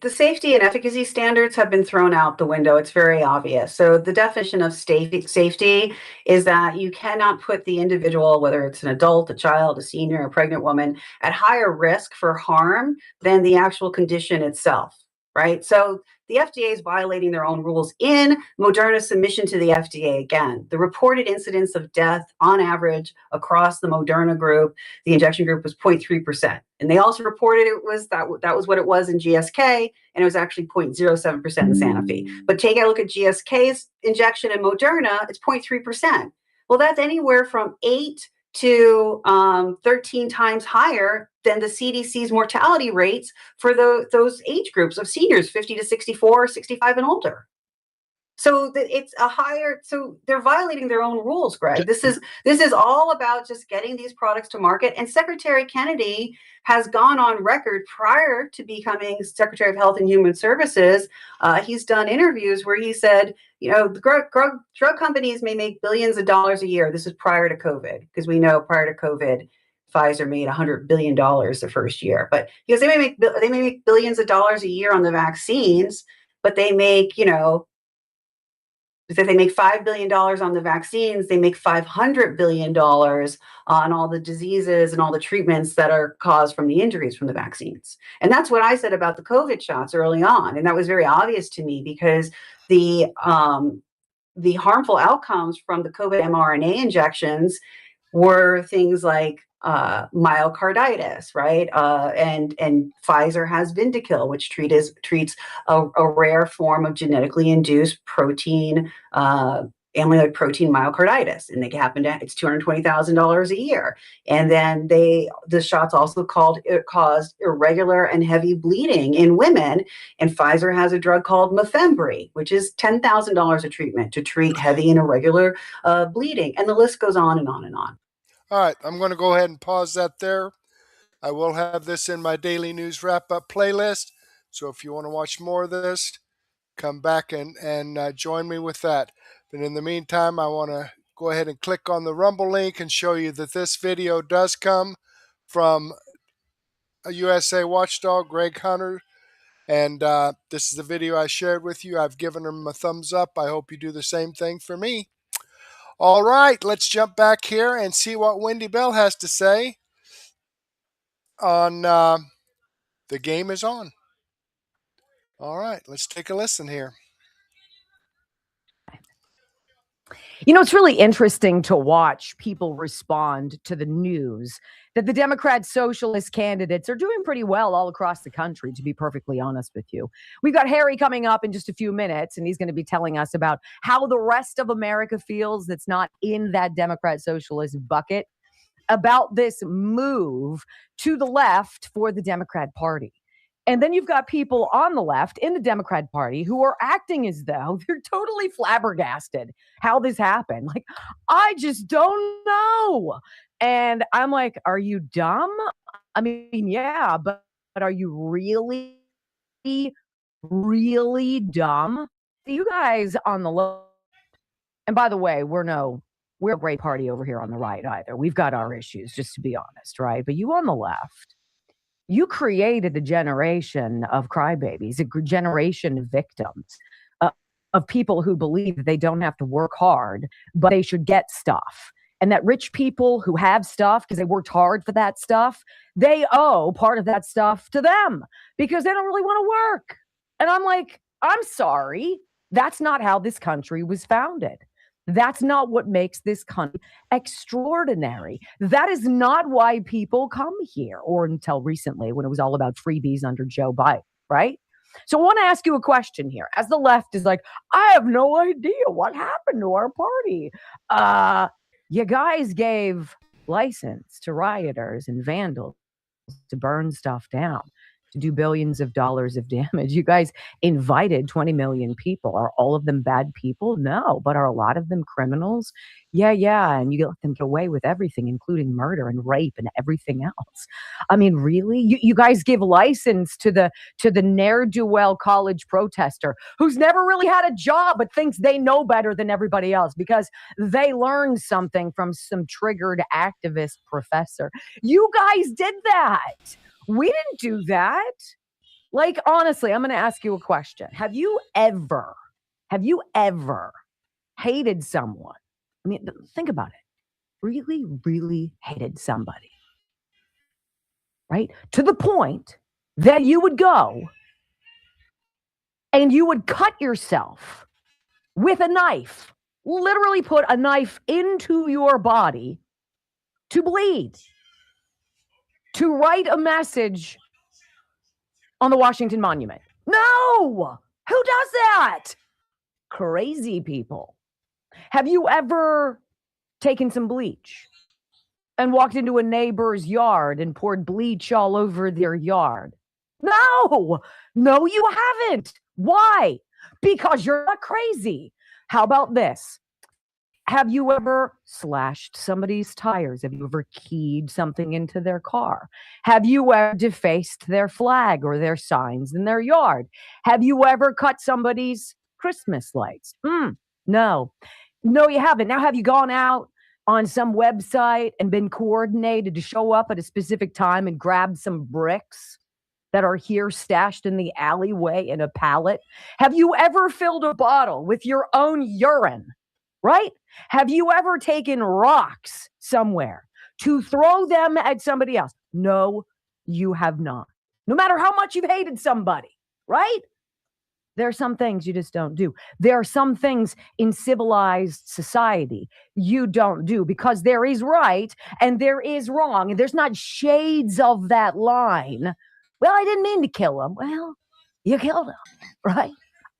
The safety and efficacy standards have been thrown out the window. It's very obvious. So the definition of safety is that you cannot put the individual, whether it's an adult, a child, a senior, a pregnant woman, at higher risk for harm than the actual condition itself, right? So the FDA is violating their own rules in Moderna's submission to the FDA. Again, the reported incidence of death on average across the Moderna group, the injection group, was 0.3%. And they also reported that was what it was in GSK, and it was actually 0.07% in Sanofi. But take a look at GSK's injection in Moderna, it's 0.3%. Well, that's anywhere from 8 to 13 times higher than the CDC's mortality rates for those age groups of seniors, 50 to 64, 65 and older. So it's a higher, so they're violating their own rules, Greg. This is all about just getting these products to market. And Secretary Kennedy has gone on record prior to becoming Secretary of Health and Human Services. He's done interviews where he said, you know, the drug companies may make billions of dollars a year. This is prior to COVID, because we know prior to COVID, Pfizer made $100 billion the first year. But because they may make billions of dollars a year on the vaccines, but they make, you know, if they make $5 billion on the vaccines, they make $500 billion on all the diseases and all the treatments that are caused from the injuries from the vaccines. And that's what I said about the COVID shots early on. And that was very obvious to me, because the harmful outcomes from the COVID mRNA injections were things like myocarditis, right? And Pfizer has Vyndaqel, which treats a rare form of genetically induced protein, amyloid protein myocarditis, and it's $220,000 a year. And then the shots also caused irregular and heavy bleeding in women. And Pfizer has a drug called Mefembri, which is $10,000 a treatment to treat heavy and irregular bleeding. And the list goes on and on and on. All right, I'm going to go ahead and pause that there. I will have this in my daily news wrap-up playlist, so if you want to watch more of this, come back and join me with that. But in the meantime, I want to go ahead and click on the Rumble link and show you that this video does come from a USA Watchdog, Greg Hunter, and this is the video I shared with you. I've given him a thumbs up. I hope you do the same thing for me. All right, let's jump back here and see what Wendy Bell has to say on The Game Is On. All right, let's take a listen here. You know, it's really interesting to watch people respond to the news that the Democrat socialist candidates are doing pretty well all across the country, to be perfectly honest with you. We've got Harry coming up in just a few minutes, and he's going to be telling us about how the rest of America feels that's not in that Democrat socialist bucket about this move to the left for the Democrat Party. And then you've got people on the left in the Democrat Party who are acting as though they're totally flabbergasted how this happened. Like, I just don't know. And I'm like, are you dumb? I mean, yeah, but are you really, really dumb? You guys on the left, and by the way, we're a great party over here on the right either. We've got our issues, just to be honest, right? But you on the left, you created a generation of crybabies, a generation of victims, of people who believe that they don't have to work hard, but they should get stuff. And that rich people who have stuff because they worked hard for that stuff, they owe part of that stuff to them because they don't really want to work. And I'm like, I'm sorry. That's not how this country was founded. That's not what makes this country extraordinary. That is not why people come here, or until recently when it was all about freebies under Joe Biden, right? So I want to ask you a question here. As the left is like, I have no idea what happened to our party. You guys gave license to rioters and vandals to burn stuff down, to do billions of dollars of damage. You guys invited 20 million people. Are all of them bad people? No. But are a lot of them criminals? Yeah. And you let them get away with everything, including murder and rape and everything else. I mean, really? You guys give license to the ne'er-do-well college protester who's never really had a job but thinks they know better than everybody else because they learned something from some triggered activist professor. You guys did that. We didn't do that. Like, honestly, I'm going to ask you a question. Have you ever hated someone? I mean, think about it. Really, really hated somebody, right? To the point that you would go and you would cut yourself with a knife, literally put a knife into your body to bleed, to write a message on the Washington Monument. No! Who does that? Crazy people. Have you ever taken some bleach and walked into a neighbor's yard and poured bleach all over their yard? No, you haven't. Why? Because you're not crazy. How about this? Have you ever slashed somebody's tires? Have you ever keyed something into their car? Have you ever defaced their flag or their signs in their yard? Have you ever cut somebody's Christmas lights? No, you haven't. Now, have you gone out on some website and been coordinated to show up at a specific time and grab some bricks that are here stashed in the alleyway in a pallet? Have you ever filled a bottle with your own urine? Right? Have you ever taken rocks somewhere to throw them at somebody else? No, you have not. No matter how much you've hated somebody, right? There are some things you just don't do. There are some things in civilized society you don't do, because there is right and there is wrong, and there's not shades of that line. Well, I didn't mean to kill him. Well, you killed him, right?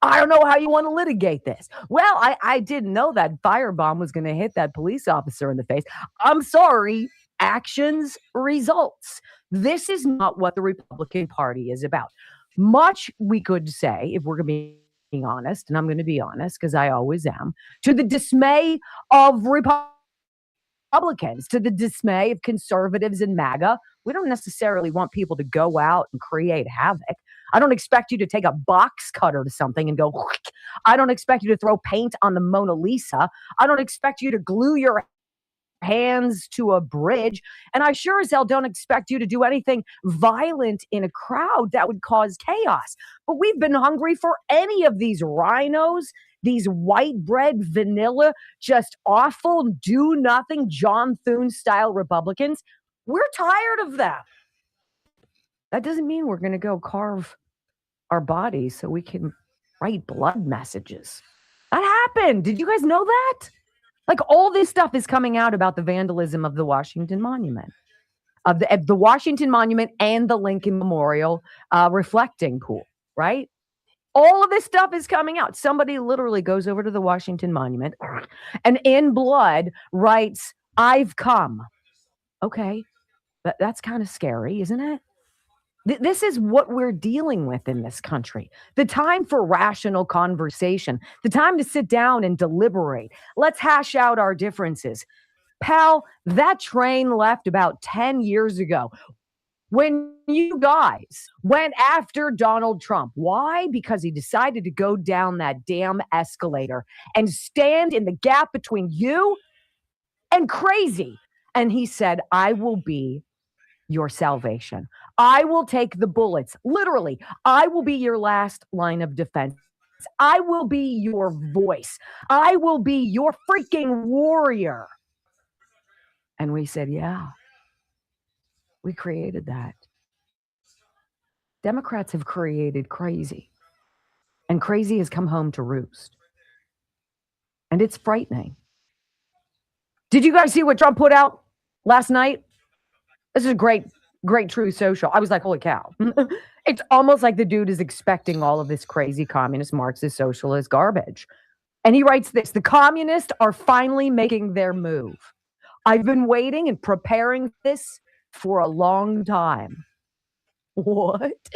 I don't know how you want to litigate this. Well, I didn't know that firebomb was going to hit that police officer in the face. I'm sorry. Actions, results. This is not what the Republican Party is about. Much we could say, if we're going to be honest, and I'm going to be honest because I always am, to the dismay of Republicans, to the dismay of conservatives and MAGA. We don't necessarily want people to go out and create havoc. I don't expect you to take a box cutter to something and go, I don't expect you to throw paint on the Mona Lisa. I don't expect you to glue your hands to a bridge. And I sure as hell don't expect you to do anything violent in a crowd that would cause chaos. But we've been hungry for any of these rhinos, these white bread, vanilla, just awful, do nothing, John Thune style Republicans. We're tired of them. That doesn't mean we're going to go carve our bodies so we can write blood messages. That happened. Did you guys know that? Like, all this stuff is coming out about the vandalism of the Washington Monument, of the Washington Monument and the Lincoln Memorial reflecting pool, right? All of this stuff is coming out. Somebody literally goes over to the Washington Monument and in blood writes, "I've come." Okay, that's kind of scary, isn't it? This is what we're dealing with in this country. The time for rational conversation, the time to sit down and deliberate. Let's hash out our differences. Pal, that train left about 10 years ago when you guys went after Donald Trump. Why? Because he decided to go down that damn escalator and stand in the gap between you and crazy. And he said, I will be your salvation. I will take the bullets. Literally, I will be your last line of defense. I will be your voice. I will be your freaking warrior. And we said, yeah, we created that. Democrats have created crazy. And crazy has come home to roost. And it's frightening. Did you guys see what Trump put out last night? This is a great Truth Social. I was like, holy cow. It's almost like the dude is expecting all of this crazy communist, Marxist, socialist garbage. And he writes this: the communists are finally making their move. I've been waiting and preparing this for a long time. What?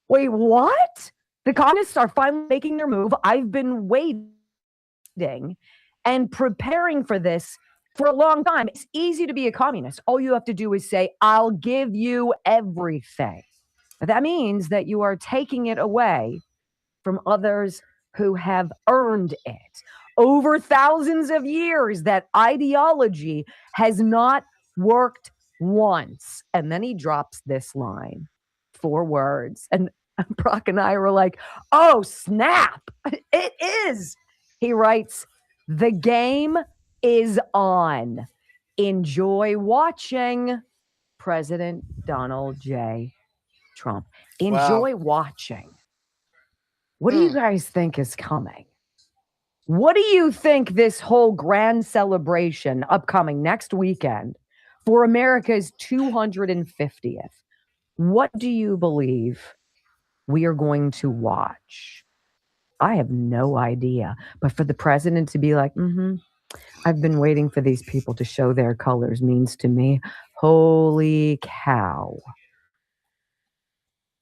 Wait, what? The communists are finally making their move. I've been waiting and preparing for this for a long time. It's easy to be a communist. All you have to do is say, I'll give you everything. But that means that you are taking it away from others who have earned it. Over thousands of years, that ideology has not worked once. And then he drops this line, 4 words. And Brock and I were like, oh, snap. It is. He writes, the game is on. Enjoy watching. President Donald J. Trump. Enjoy watching. What do you guys think is coming? What do you think this whole grand celebration upcoming next weekend for America's 250th? What do you believe we are going to watch? I have no idea. But for the president to be like, I've been waiting for these people to show their colors means to me. Holy cow.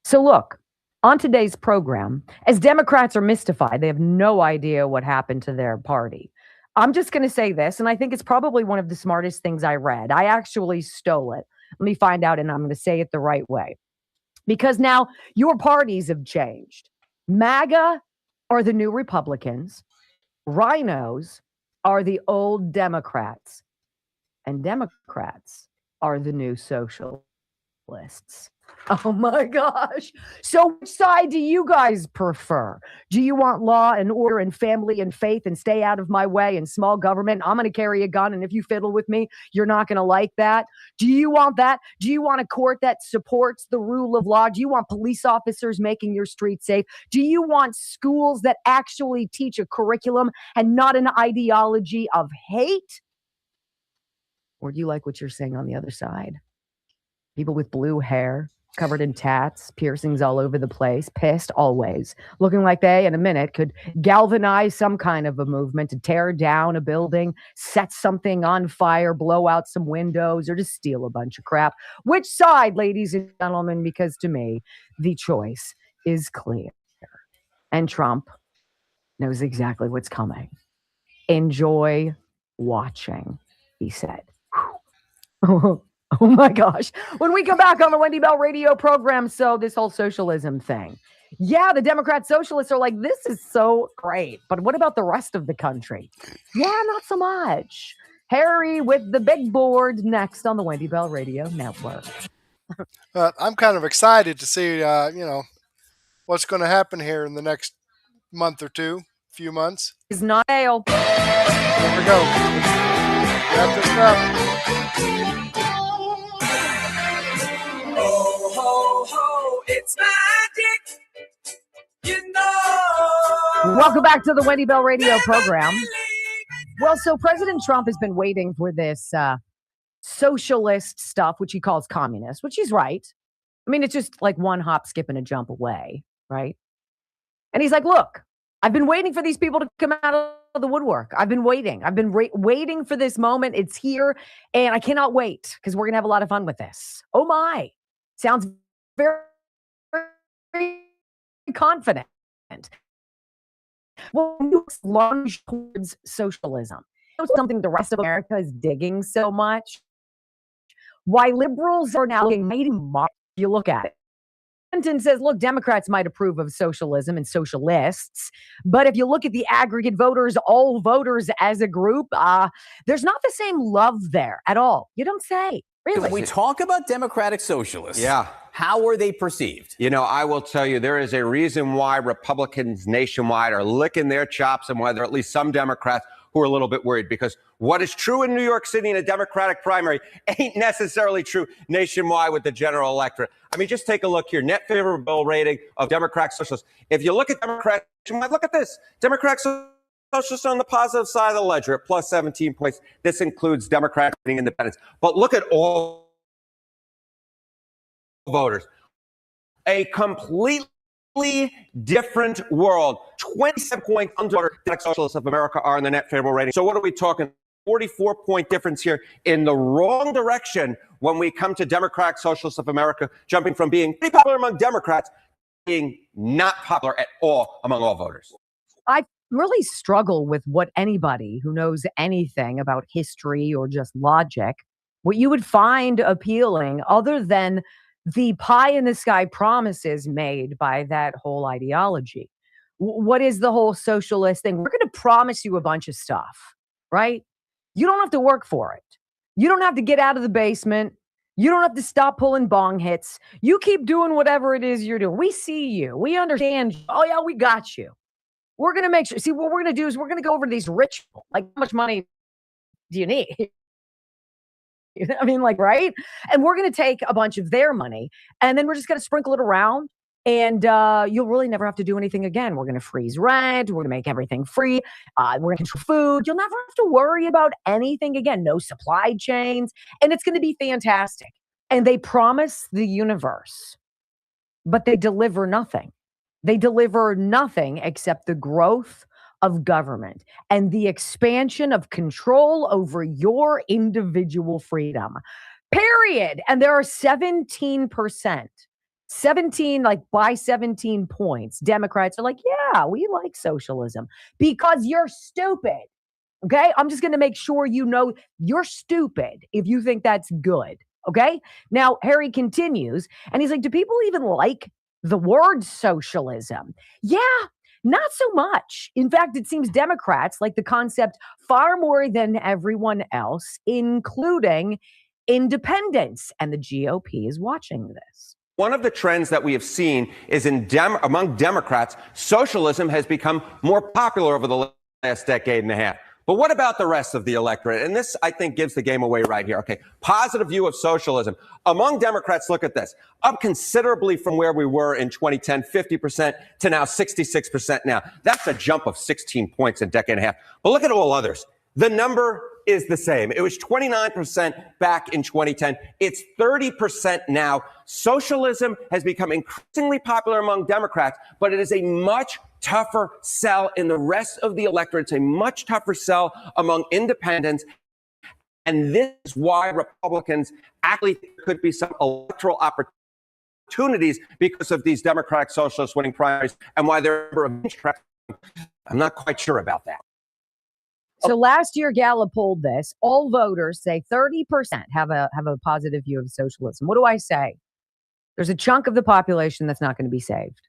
So look, on today's program, as Democrats are mystified, they have no idea what happened to their party. I'm just going to say this, and I think it's probably one of the smartest things I read. I actually stole it. Let me find out, and I'm going to say it the right way. Because now your parties have changed. MAGA are the new Republicans. Rhinos are the old Democrats. And Democrats are the new socialists. Oh my gosh. So which side do you guys prefer? Do you want law and order and family and faith and stay out of my way and small government? I'm going to carry a gun, and if you fiddle with me, you're not going to like that. Do you want that? Do you want a court that supports the rule of law? Do you want police officers making your streets safe? Do you want schools that actually teach a curriculum and not an ideology of hate? Or do you like what you're saying on the other side? People with blue hair, covered in tats, piercings all over the place, pissed always, looking like they, in a minute, could galvanize some kind of a movement to tear down a building, set something on fire, blow out some windows, or just steal a bunch of crap. Which side, ladies and gentlemen? Because to me, the choice is clear. And Trump knows exactly what's coming. Enjoy watching, he said. Oh my gosh. When we come back on the Wendy Bell radio program, so this whole socialism thing. Yeah, the Democrat socialists are like, this is so great. But what about the rest of the country? Yeah, not so much. Harry with the big board next on the Wendy Bell Radio Network. I'm kind of excited to see, what's going to happen here in the next month or two, few months. Is not ale. Here we go. Wrap this up. Ho, ho, ho, it's magic, you know. Welcome back to the Wendy Bell radio program. Well, so President Trump has been waiting for this socialist stuff, which he calls communist, which he's right. I mean, it's just like one hop, skip, and a jump away, right? And he's like, look, I've been waiting for these people to come out of the woodwork. I've been waiting. I've been waiting for this moment. It's here, and I cannot wait because we're going to have a lot of fun with this. Oh, my. Sounds very, very confident. Well, you lunge towards socialism. It's something the rest of America is digging so much. Why liberals are now getting made mock. You look at it. Clinton says, look, Democrats might approve of socialism and socialists, but if you look at the aggregate voters, all voters as a group, there's not the same love there at all. You don't say. Really? When we talk about democratic socialists, yeah, how are they perceived? You know, I will tell you, there is a reason why Republicans nationwide are licking their chops, and why there are at least some Democrats who are a little bit worried, because what is true in New York City in a Democratic primary ain't necessarily true nationwide with the general electorate. I mean, just take a look here. Net favorable rating of Democratic socialists. If you look at Democrats nationwide, look at this. Democratic socialists on the positive side of the ledger at plus 17 points. This includes Democratic independents. But look at all voters. A completely different world. 27 points under Democratic Socialists of America are in the net favorable rating. So what are we talking? 44-point difference here in the wrong direction when we come to Democratic Socialists of America, jumping from being pretty popular among Democrats, being not popular at all among all voters. I really struggle with what anybody who knows anything about history or just logic, what you would find appealing other than the pie in the sky promises made by that whole ideology. What is the whole socialist thing? We're going to promise you a bunch of stuff, right? You don't have to work for it. You don't have to get out of the basement. You don't have to stop pulling bong hits. You keep doing whatever it is you're doing. We see you. We understand you. Oh, yeah, we got you. We're going to make sure. See, what we're going to do is we're going to go over to these rich people. Like, how much money do you need? I mean, like, right? And we're going to take a bunch of their money, and then we're just going to sprinkle it around, and you'll really never have to do anything again. We're going to freeze rent. We're going to make everything free. We're going to control food. You'll never have to worry about anything again. No supply chains, and it's going to be fantastic. And they promise the universe, but they deliver nothing. They deliver nothing except the growth of government and the expansion of control over your individual freedom. Period. And there are 17%. 17, like by 17 points, Democrats are like, yeah, we like socialism because you're stupid. Okay. I'm just going to make sure you know you're stupid if you think that's good. Okay. Now, Harry continues and he's like, do people even like the word socialism? Yeah, not so much. In fact, it seems Democrats like the concept far more than everyone else, including independence. And the GOP is watching this. One of the trends that we have seen is among Democrats, socialism has become more popular over the last decade and a half. But what about the rest of the electorate? And this, I think, gives the game away right here. Okay, positive view of socialism. Among Democrats, look at this. Up considerably from where we were in 2010, 50% to now 66% now. That's a jump of 16 points in a decade and a half. But look at all others. The number is the same. It was 29% back in 2010. It's 30% now. Socialism has become increasingly popular among Democrats, but it is a much tougher sell in the rest of the electorate. It's a much tougher sell among independents. And this is why Republicans actually could be some electoral opportunities because of these Democratic Socialist winning primaries and why there are a number of interests. I'm not quite sure about that. So last year, Gallup polled this. All voters say 30% have a positive view of socialism. What do I say? There's a chunk of the population that's not going to be saved.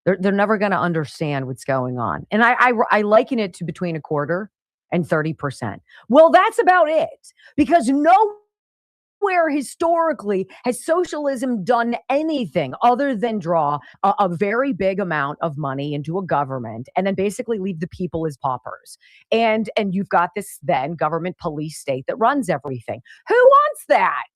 They're never going to understand what's going on. And I liken it to between a quarter and 30%. Well, that's about it. Because nowhere historically has socialism done anything other than draw a very big amount of money into a government and then basically leave the people as paupers. And you've got this then government police state that runs everything. Who wants that?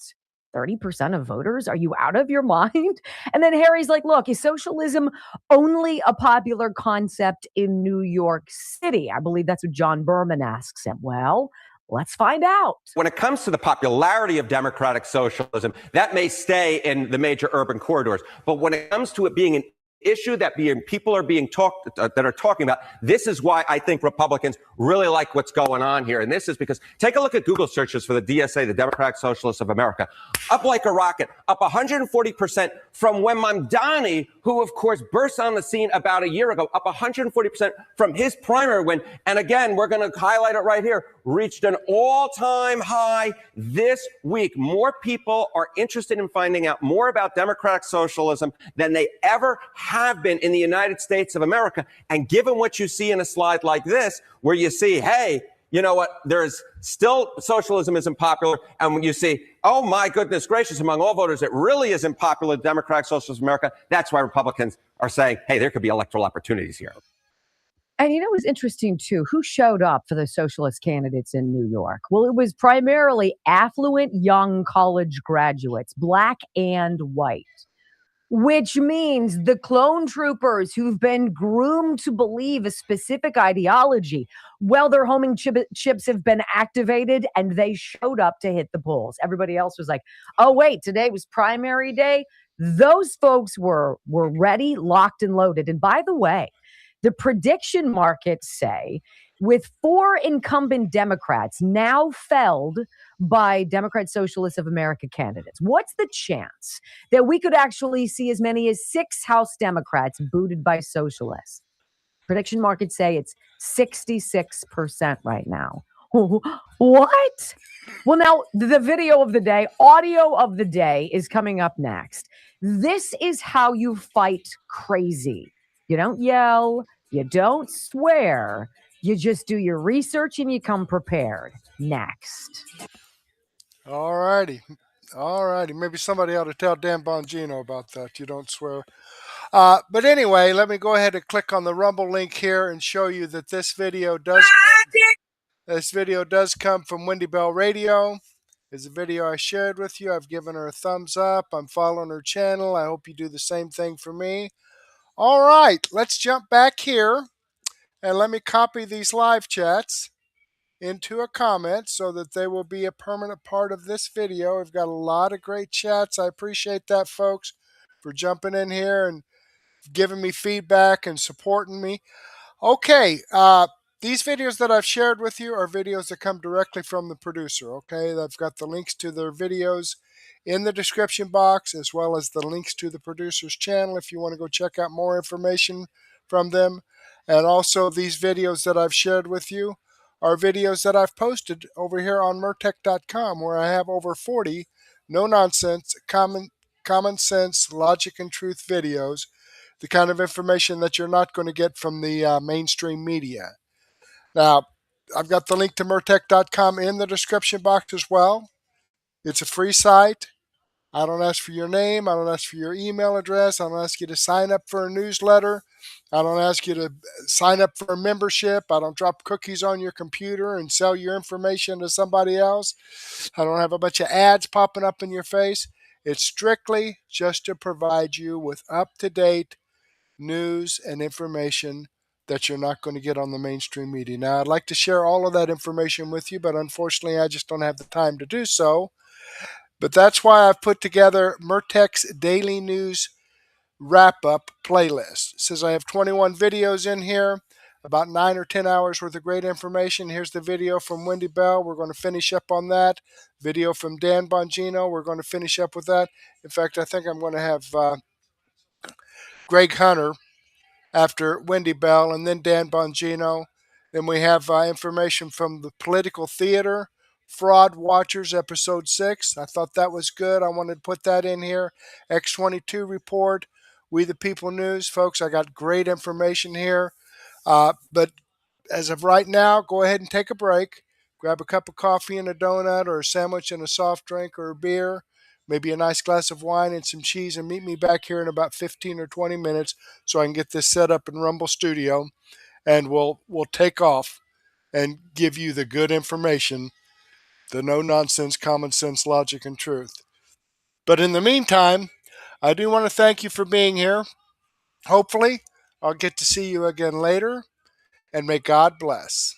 30% of voters? Are you out of your mind? And then Harry's like, look, is socialism only a popular concept in New York City? I believe that's what John Berman asks him. Well, let's find out. When it comes to the popularity of democratic socialism, that may stay in the major urban corridors. But when it comes to it being an issue that people are being talking about, this is why I think Republicans really like what's going on here. And this is because take a look at Google searches for the DSA, the Democratic Socialists of America, up like a rocket, up 140% from when Mamdani, who of course burst on the scene about a year ago, up 140% from his primary win. And again, we're going to highlight it right here, reached an all-time high this week. More people are interested in finding out more about democratic socialism than they ever have been in the United States of America. And given what you see in a slide like this, where you see, hey, you know what, there's still socialism isn't popular. And when you see, oh my goodness gracious, among all voters, it really isn't popular, Democratic Socialist America, that's why Republicans are saying, hey, there could be electoral opportunities here. And you know what's interesting too? Who showed up for the socialist candidates in New York? Well, it was primarily affluent young college graduates, black and white. Which means the clone troopers who've been groomed to believe a specific ideology, well, their homing chips have been activated and they showed up to hit the polls. Everybody else was like, oh, wait, today was primary day. Those folks were ready, locked and loaded. And by the way, the prediction markets say with 4 incumbent Democrats now felled by Democrat Socialists of America candidates, what's the chance that we could actually see as many as 6 House Democrats booted by socialists? Prediction markets say it's 66% right now. What? Well, now the video of the day, audio of the day is coming up next. This is how you fight crazy. You don't yell, you don't swear. You just do your research and you come prepared. Next. All righty. Maybe somebody ought to tell Dan Bongino about that. You don't swear. But anyway, let me go ahead and click on the Rumble link here and show you that this video does come from Wendy Bell Radio. It's a video I shared with you. I've given her a thumbs up. I'm following her channel. I hope you do the same thing for me. All right, let's jump back here and let me copy these live chats into a comment so that they will be a permanent part of this video. We've got a lot of great chats. I appreciate that, folks, for jumping in here and giving me feedback and supporting me. Okay, these videos that I've shared with you are videos that come directly from the producer, okay? I've got the links to their videos in the description box, as well as the links to the producer's channel if you want to go check out more information from them. And also, these videos that I've shared with you are videos that I've posted over here on Mertech.com, where I have over 40 no-nonsense, common sense, logic, and truth videos, the kind of information that you're not going to get from the mainstream media. Now, I've got the link to Mertech.com in the description box as well. It's a free site. I don't ask for your name. I don't ask for your email address. I don't ask you to sign up for a newsletter. I don't ask you to sign up for a membership. I don't drop cookies on your computer and sell your information to somebody else. I don't have a bunch of ads popping up in your face. It's strictly just to provide you with up-to-date news and information that you're not going to get on the mainstream media. Now, I'd like to share all of that information with you, but unfortunately, I just don't have the time to do so. But that's why I've put together Mertech's Daily News Wrap-Up playlist. It says I have 21 videos in here, about 9 or 10 hours worth of great information. Here's the video from Wendy Bell. We're going to finish up on that. Video from Dan Bongino. We're going to finish up with that. In fact, I think I'm going to have Greg Hunter after Wendy Bell, and then Dan Bongino. Then we have information from the Political Theater, Fraud Watchers, Episode 6. I thought that was good. I wanted to put that in here. X22 Report, We the People News. Folks, I got great information here. But as of right now, go ahead and take a break. Grab a cup of coffee and a donut, or a sandwich and a soft drink, or a beer, maybe a nice glass of wine and some cheese, and meet me back here in about 15 or 20 minutes so I can get this set up in Rumble Studio, and we'll take off and give you the good information, the no-nonsense, common sense, logic, and truth. But in the meantime, I do want to thank you for being here. Hopefully, I'll get to see you again later, and may God bless.